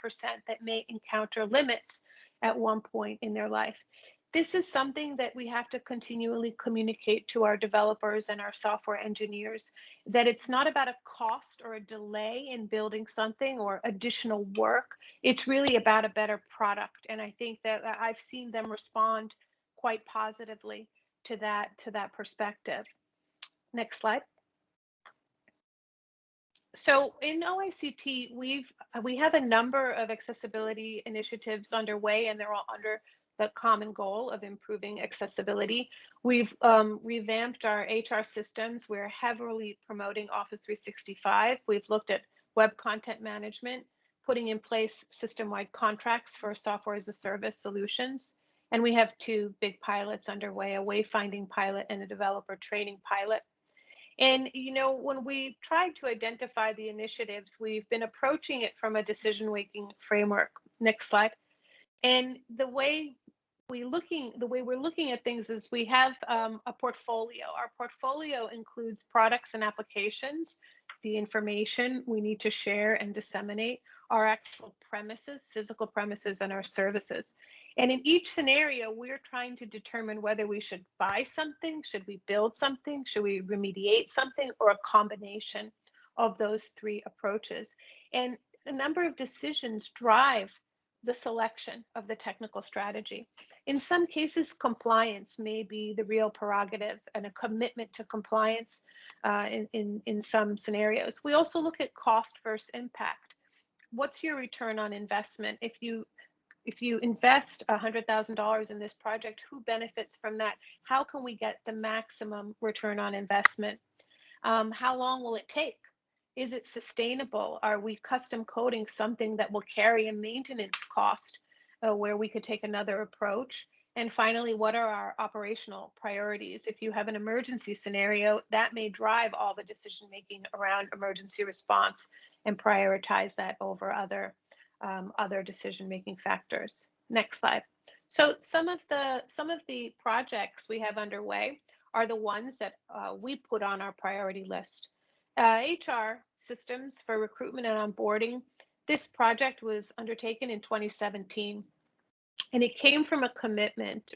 that may encounter limits at one point in their life. This is something that we have to continually communicate to our developers and our software engineers, that it's not about a cost or a delay in building something or additional work. It's really about a better product. And I think that I've seen them respond quite positively to that perspective. Next slide. So in OICT, we have a number of accessibility initiatives underway, and they're all under the common goal of improving accessibility. We've revamped our HR systems. We're heavily promoting Office 365. We've looked at web content management, putting in place system-wide contracts for software as a service solutions. And we have 2 big pilots underway, a wayfinding pilot and a developer training pilot. And, when we tried to identify the initiatives, we've been approaching it from a decision-making framework. Next slide. And the way we're looking at things is we have a portfolio. Our portfolio includes products and applications, the information we need to share and disseminate, our actual premises, physical premises, and our services. And in each scenario, we're trying to determine whether we should buy something, should we build something, should we remediate something, or a combination of those 3 approaches. And a number of decisions drive the selection of the technical strategy. In some cases, compliance may be the real prerogative and a commitment to compliance in some scenarios. We also look at cost versus impact. What's your return on investment? If you invest $100,000 in this project, who benefits from that? How can we get the maximum return on investment? How long will it take? Is it sustainable? Are we custom coding something that will carry a maintenance cost where we could take another approach? And finally, what are our operational priorities? If you have an emergency scenario, that may drive all the decision making around emergency response and prioritize that over other decision-making factors. Next slide. So some of the projects we have underway are the ones that we put on our priority list. HR systems for recruitment and onboarding. This project was undertaken in 2017, and it came from a commitment,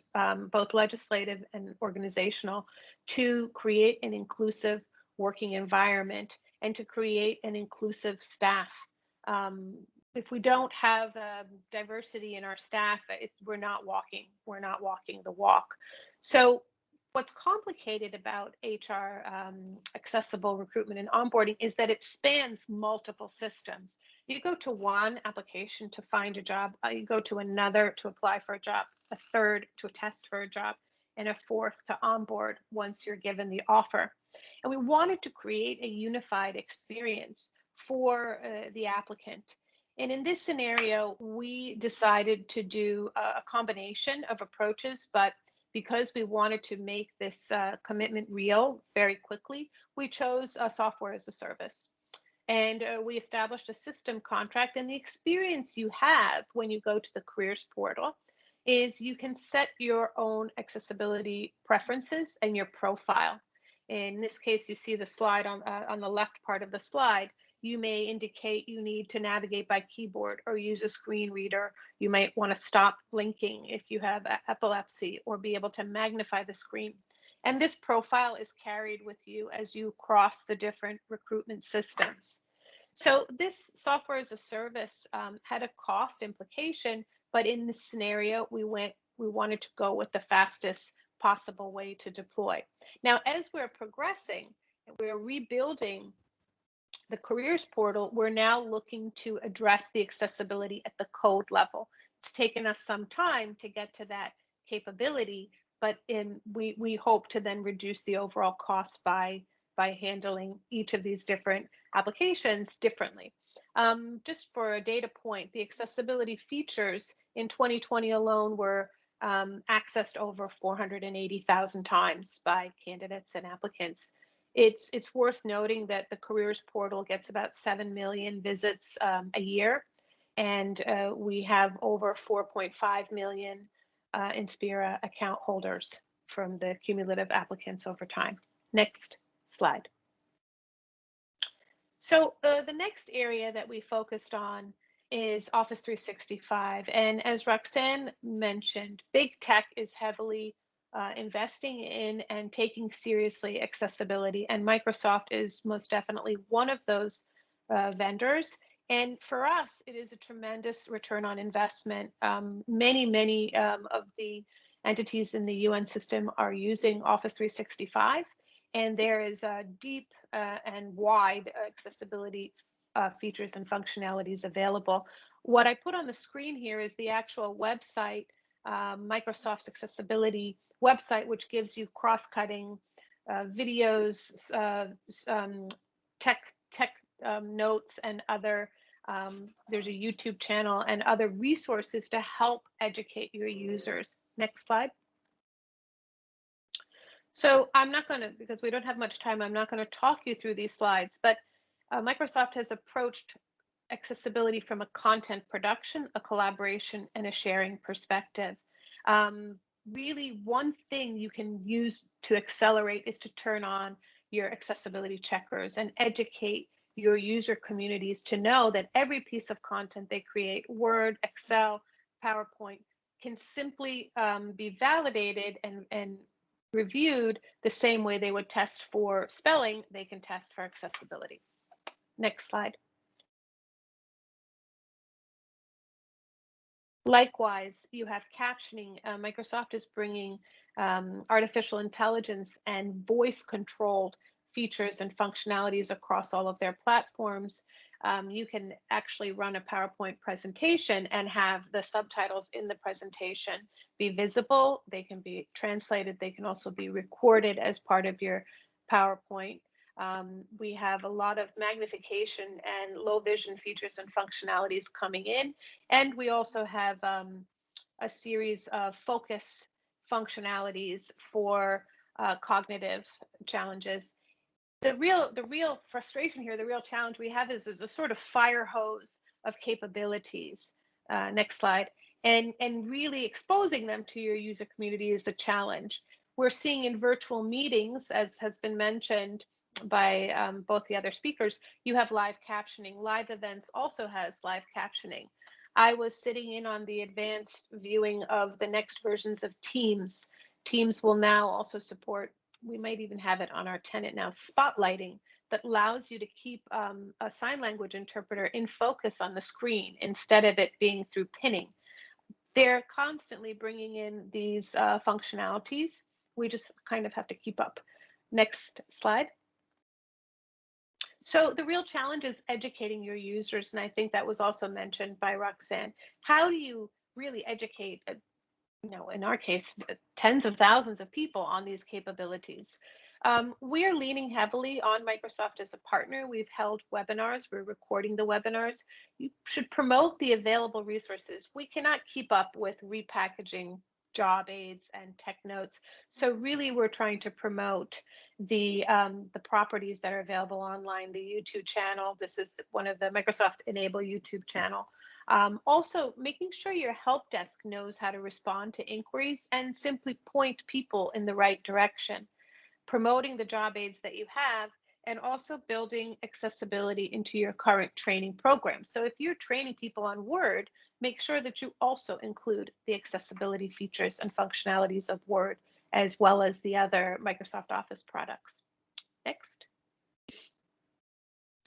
both legislative and organizational, to create an inclusive working environment and to create an inclusive staff. If we don't have diversity in our staff, we're not walking the walk. So what's complicated about HR accessible recruitment and onboarding is that it spans multiple systems. You go to one application to find a job, you go to another to apply for a job, a third to test for a job, and a fourth to onboard once you're given the offer. And we wanted to create a unified experience for the applicant. And in this scenario, we decided to do a combination of approaches, but because we wanted to make this commitment real very quickly, we chose software as a service. And we established a system contract. And the experience you have when you go to the careers portal is you can set your own accessibility preferences and your profile. In this case, you see the slide on the left part of the slide. You may indicate you need to navigate by keyboard or use a screen reader. You might want to stop blinking if you have epilepsy, or be able to magnify the screen. And this profile is carried with you as you cross the different recruitment systems. So this software as a service had a cost implication, but in this scenario, we wanted to go with the fastest possible way to deploy. Now, as we're progressing and we're rebuilding the careers portal, we're now looking to address the accessibility at the code level. It's taken us some time to get to that capability, but we hope to then reduce the overall cost by handling each of these different applications differently. Just for a data point, the accessibility features in 2020 alone were accessed over 480,000 times by candidates and applicants. It's worth noting that the careers portal gets about 7 million visits a year, and we have over 4.5 million Inspira account holders from the cumulative applicants over time. Next slide. So the next area that we focused on is Office 365. And as Roxanne mentioned, big tech is heavily investing in and taking seriously accessibility. And Microsoft is most definitely one of those vendors. And for us, it is a tremendous return on investment. Many of the entities in the UN system are using Office 365. And there is a deep and wide accessibility features and functionalities available. What I put on the screen here is the actual website, Microsoft's accessibility website, which gives you cross-cutting videos, tech notes, and other. There's a YouTube channel and other resources to help educate your users. Next slide. So I'm not going to, because we don't have much time, I'm not going to talk you through these slides, but Microsoft has approached accessibility from a content production, a collaboration, and a sharing perspective. Really, one thing you can use to accelerate is to turn on your accessibility checkers and educate your user communities to know that every piece of content they create, Word, Excel, PowerPoint, can simply be validated and reviewed the same way they would test for spelling, they can test for accessibility. Next slide. Likewise, you have captioning. Microsoft is bringing artificial intelligence and voice-controlled features and functionalities across all of their platforms. You can actually run a PowerPoint presentation and have the subtitles in the presentation be visible. They can be translated. They can also be recorded as part of your PowerPoint. We have a lot of magnification and low vision features and functionalities coming in. And we also have a series of focus functionalities for cognitive challenges. The real frustration here, the real challenge we have is a sort of fire hose of capabilities. Next slide. And really exposing them to your user community is the challenge. We're seeing in virtual meetings, as has been mentioned by both the other speakers, you have live captioning. Live events also has live captioning. I was sitting in on the advanced viewing of the next versions of Teams. Teams will now also support, we might even have it on our tenant now, spotlighting that allows you to keep a sign language interpreter in focus on the screen instead of it being through pinning. They're constantly bringing in these functionalities. We just kind of have to keep up. Next slide. So the real challenge is educating your users, and I think that was also mentioned by Roxanne. How do you really educate, in our case, tens of thousands of people on these capabilities? We're leaning heavily on Microsoft as a partner. We've held webinars. We're recording the webinars. You should promote the available resources. We cannot keep up with repackaging job aids and tech notes. So really, we're trying to promote the properties that are available online, the YouTube channel. This is one of the Microsoft Enable YouTube channel. Also, making sure your help desk knows how to respond to inquiries and simply point people in the right direction. Promoting the job aids that you have, and also building accessibility into your current training program. So if you're training people on Word, make sure that you also include the accessibility features and functionalities of Word, as well as the other Microsoft Office products. Next.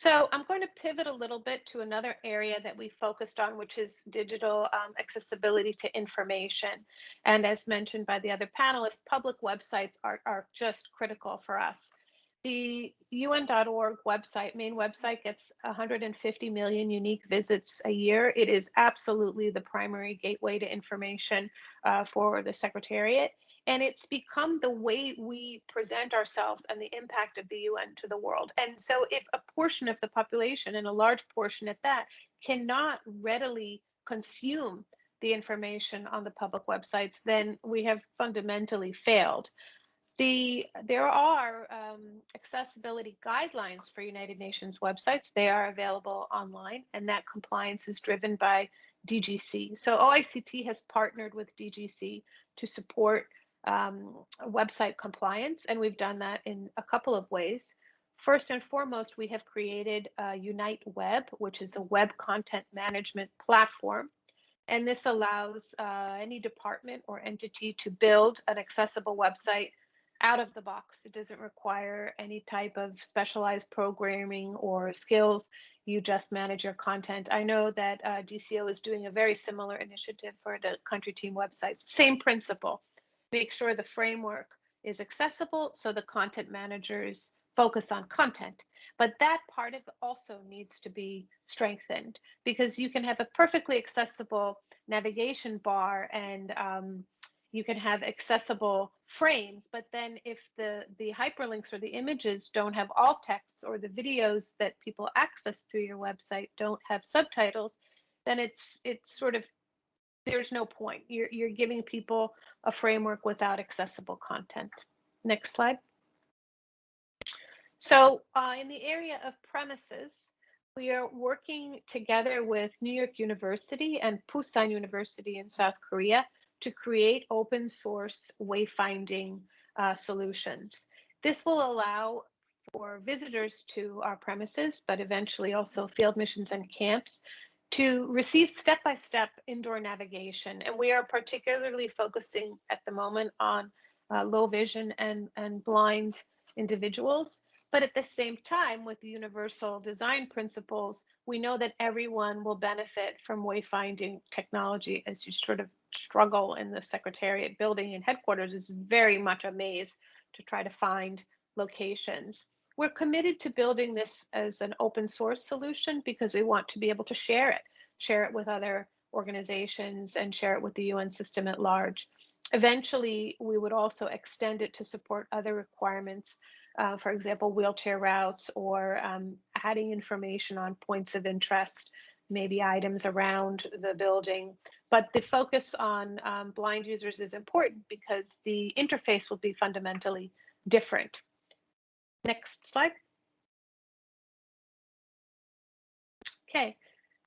So I'm going to pivot a little bit to another area that we focused on, which is digital accessibility to information. And as mentioned by the other panelists, public websites are just critical for us. The UN.org website, main website, gets 150 million unique visits a year. It is absolutely the primary gateway to information for the Secretariat. And it's become the way we present ourselves and the impact of the UN to the world. And so if a portion of the population, and a large portion at that, cannot readily consume the information on the public websites, then we have fundamentally failed. There are accessibility guidelines for United Nations websites. They are available online, and that compliance is driven by DGC. So OICT has partnered with DGC to support website compliance, and we've done that in a couple of ways. First and foremost, we have created Unite Web, which is a web content management platform. And this allows any department or entity to build an accessible website out of the box. It doesn't require any type of specialized programming or skills. You just manage your content. I know that DCO is doing a very similar initiative for the country team websites. Same principle. Make sure the framework is accessible so the content managers focus on content. But that part of it also needs to be strengthened, because you can have a perfectly accessible navigation bar and you can have accessible frames, but then if the hyperlinks or the images don't have alt texts, or the videos that people access through your website don't have subtitles, then it's sort of, there's no point. You're giving people a framework without accessible content. Next slide. So in the area of premises, we are working together with New York University and Busan University in South Korea to create open source wayfinding solutions. This will allow for visitors to our premises, but eventually also field missions and camps, to receive step-by-step indoor navigation. And we are particularly focusing at the moment on low vision and blind individuals. But at the same time, with the universal design principles, we know that everyone will benefit from wayfinding technology. As you sort of struggle in the Secretariat building and headquarters, is very much a maze to try to find locations. We're committed to building this as an open source solution because we want to be able to share it with other organizations and share it with the UN system at large. Eventually, we would also extend it to support other requirements, for example, wheelchair routes, or adding information on points of interest, maybe items around the building. But the focus on blind users is important because the interface will be fundamentally different. Next slide. Okay,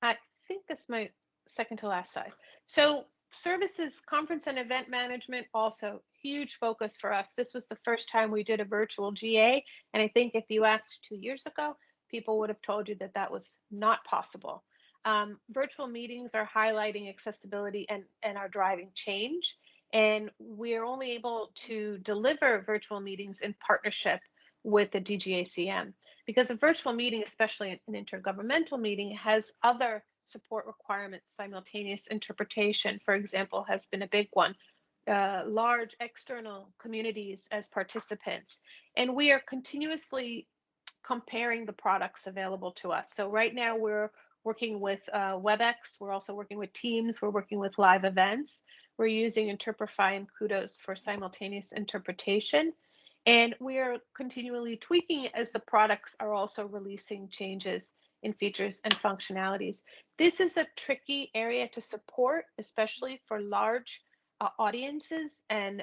I think this is my second to last slide. So services, conference and event management, also huge focus for us. This was the first time we did a virtual GA. And I think if you asked 2 years ago, people would have told you that that was not possible. Virtual meetings are highlighting accessibility and are driving change. And we're only able to deliver virtual meetings in partnership with the DGACM, because a virtual meeting, especially an intergovernmental meeting, has other support requirements. Simultaneous interpretation, for example, has been a big one. Large external communities as participants. And we are continuously comparing the products available to us. So right now we're working with WebEx, we're also working with Teams, we're working with live events. We're using Interprify and Kudos for simultaneous interpretation. And we are continually tweaking as the products are also releasing changes in features and functionalities. This is a tricky area to support, especially for large audiences. And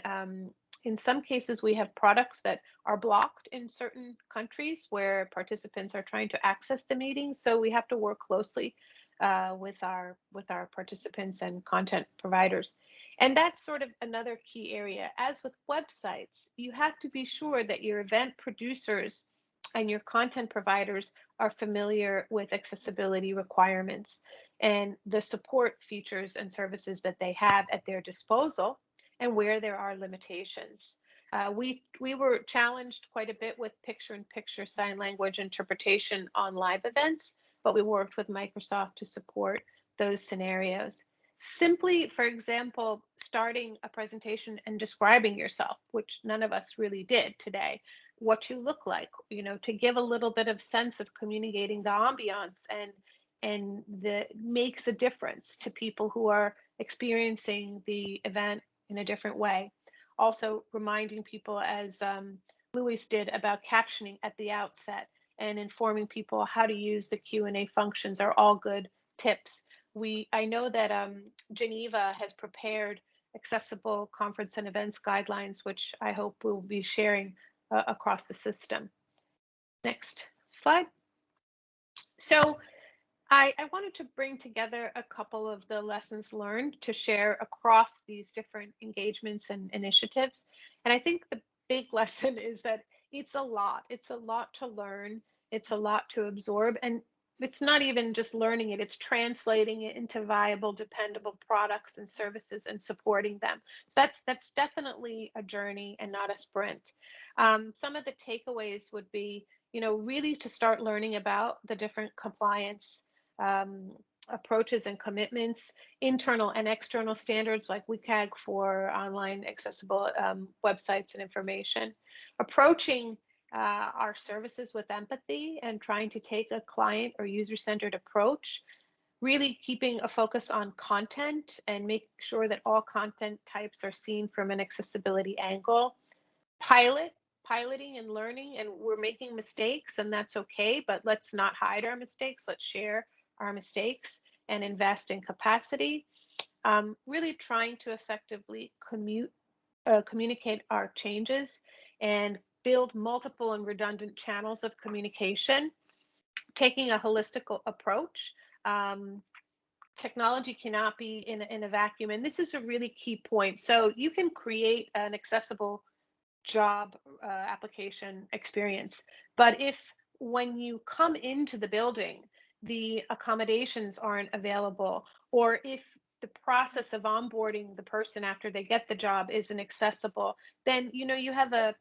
in some cases, we have products that are blocked in certain countries where participants are trying to access the meeting. So we have to work closely with our participants and content providers. And that's sort of another key area. As with websites, you have to be sure that your event producers and your content providers are familiar with accessibility requirements and the support features and services that they have at their disposal and where there are limitations. We were challenged quite a bit with picture-in-picture sign language interpretation on live events, but we worked with Microsoft to support those scenarios. Simply, for example, starting a presentation and describing yourself, which none of us really did today, what you look like, to give a little bit of sense of communicating the ambiance and the makes a difference to people who are experiencing the event in a different way. Also reminding people, as Luis did, about captioning at the outset and informing people how to use the Q&A functions are all good tips. I know that Geneva has prepared accessible conference and events guidelines, which I hope we'll be sharing across the system. Next slide. So I wanted to bring together a couple of the lessons learned to share across these different engagements and initiatives. And I think the big lesson is that it's a lot. It's a lot to learn. It's a lot to absorb. And it's not even just learning it, it's translating it into viable, dependable products and services and supporting them. So that's definitely a journey and not a sprint. Some of the takeaways would be, really to start learning about the different compliance approaches and commitments, internal and external standards like WCAG for online accessible websites and information, approaching our services with empathy and trying to take a client or user-centered approach, really keeping a focus on content and make sure that all content types are seen from an accessibility angle, piloting and learning, and we're making mistakes and that's okay, but let's not hide our mistakes, let's share our mistakes and invest in capacity, really trying to effectively communicate our changes and build multiple and redundant channels of communication, taking a holistic approach. Technology cannot be in a vacuum, and this is a really key point. So you can create an accessible job application experience, but if when you come into the building, the accommodations aren't available, or if the process of onboarding the person after they get the job isn't accessible, then you have a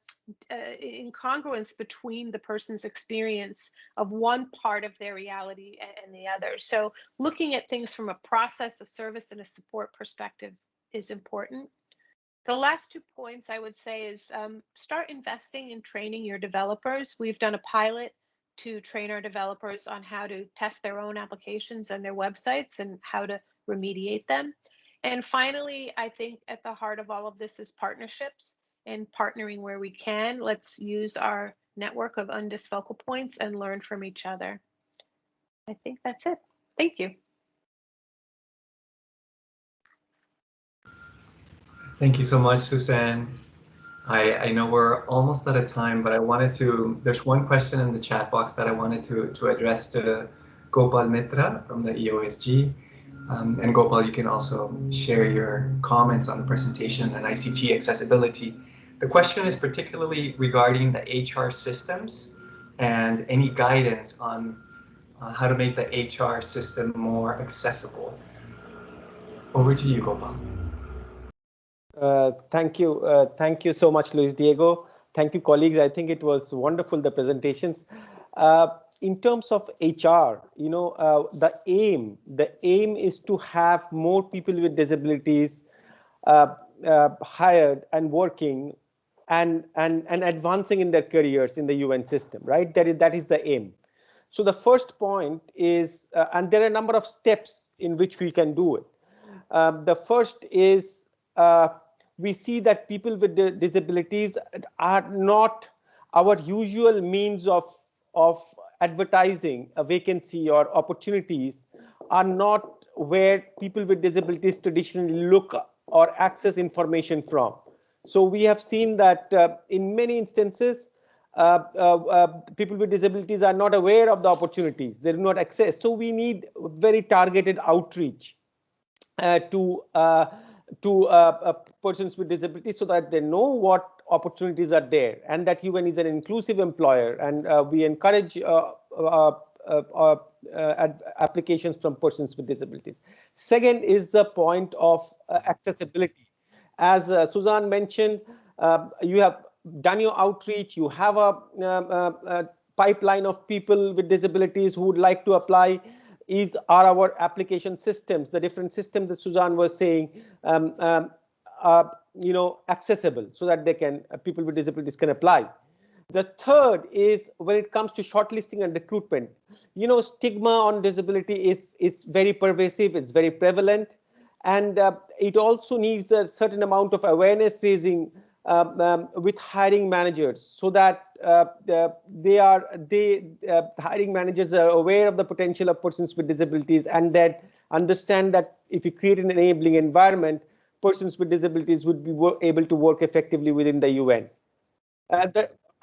incongruence between the person's experience of one part of their reality and the other. So looking at things from a process, a service, and a support perspective is important. The last 2 points I would say is start investing in training your developers. We've done a pilot to train our developers on how to test their own applications and their websites and how to remediate them. And finally, I think at the heart of all of this is partnerships and partnering where we can. Let's use our network of UNDIS focal points and learn from each other. I think that's it. Thank you. Thank you so much, Susan. I know we're almost out of time, but I wanted to, there's one question in the chat box that I wanted to address to Gopal Mitra from the EOSG. And Gopal, you can also share your comments on the presentation and ICT accessibility. The question is particularly regarding the HR systems and any guidance on how to make the HR system more accessible. Over to you, Gopal. Thank you. Thank you so much, Luis Diego. Thank you, colleagues. I think it was wonderful, the presentations. In terms of HR, the aim is to have more people with disabilities hired and working and advancing in their careers in the UN system, right? That is the aim. So the first point is, and there are a number of steps in which we can do it. The first is we see that people with disabilities are not our usual means of advertising a vacancy or opportunities, are not where people with disabilities traditionally look or access information from. So we have seen that in many instances, people with disabilities are not aware of the opportunities, they do not access. So we need very targeted outreach to persons with disabilities so that they know what opportunities are there, and that UN is an inclusive employer, and we encourage applications from persons with disabilities. Second is the point of accessibility. As Suzanne mentioned, You have done your outreach, you have a pipeline of people with disabilities who would like to apply. Are our application systems, the different systems that Suzanne was saying, accessible so that they can people with disabilities can apply. The third is when it comes to shortlisting and recruitment, stigma on disability is very pervasive, it's very prevalent, and it also needs a certain amount of awareness raising with hiring managers, so that hiring managers are aware of the potential of persons with disabilities, and that understand that if you create an enabling environment, persons with disabilities would be able to work effectively within the UN.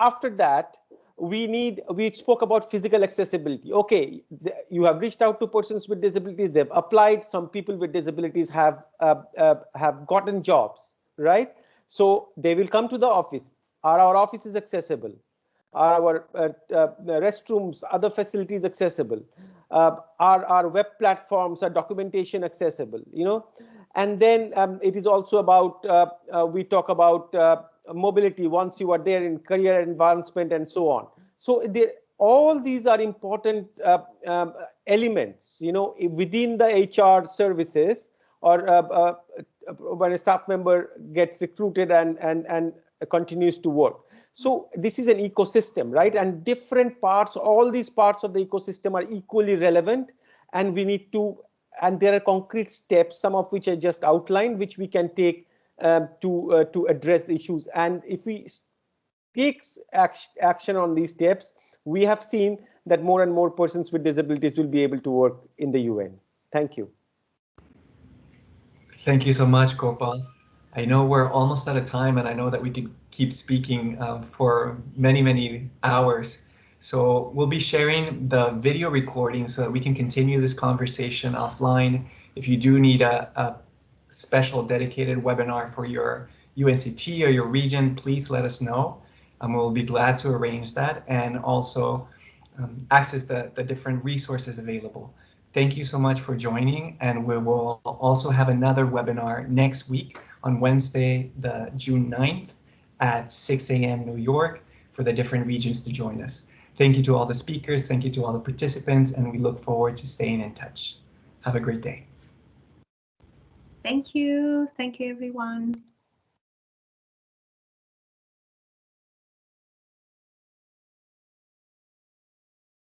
After that, we spoke about physical accessibility. Okay, you have reached out to persons with disabilities, they've applied. Some people with disabilities have gotten jobs, right? So they will come to the office. Are our offices accessible? Are our restrooms, other facilities accessible? Are our web platforms, our documentation accessible? And then it is also about, we talk about mobility once you are there in career advancement and so on. So all these are important elements, within the HR services, or when a staff member gets recruited and continues to work. So this is an ecosystem, right? And different parts, all these parts of the ecosystem are equally relevant, and we need to, and there are concrete steps, some of which I just outlined, which we can take to address issues. And if we take action on these steps, we have seen that more and more persons with disabilities will be able to work in the UN. Thank you. Thank you so much, Gopal. I know we're almost out of time, and I know that we could keep speaking for many, many hours. So we'll be sharing the video recording so that we can continue this conversation offline. If you do need a special dedicated webinar for your UNCT or your region, please let us know. We'll be glad to arrange that, and also access the different resources available. Thank you so much for joining, and we will also have another webinar next week on Wednesday, the June 9th at 6 a.m. New York for the different regions to join us. Thank you to all the speakers, thank you to all the participants, and we look forward to staying in touch. Have a great day. Thank you everyone.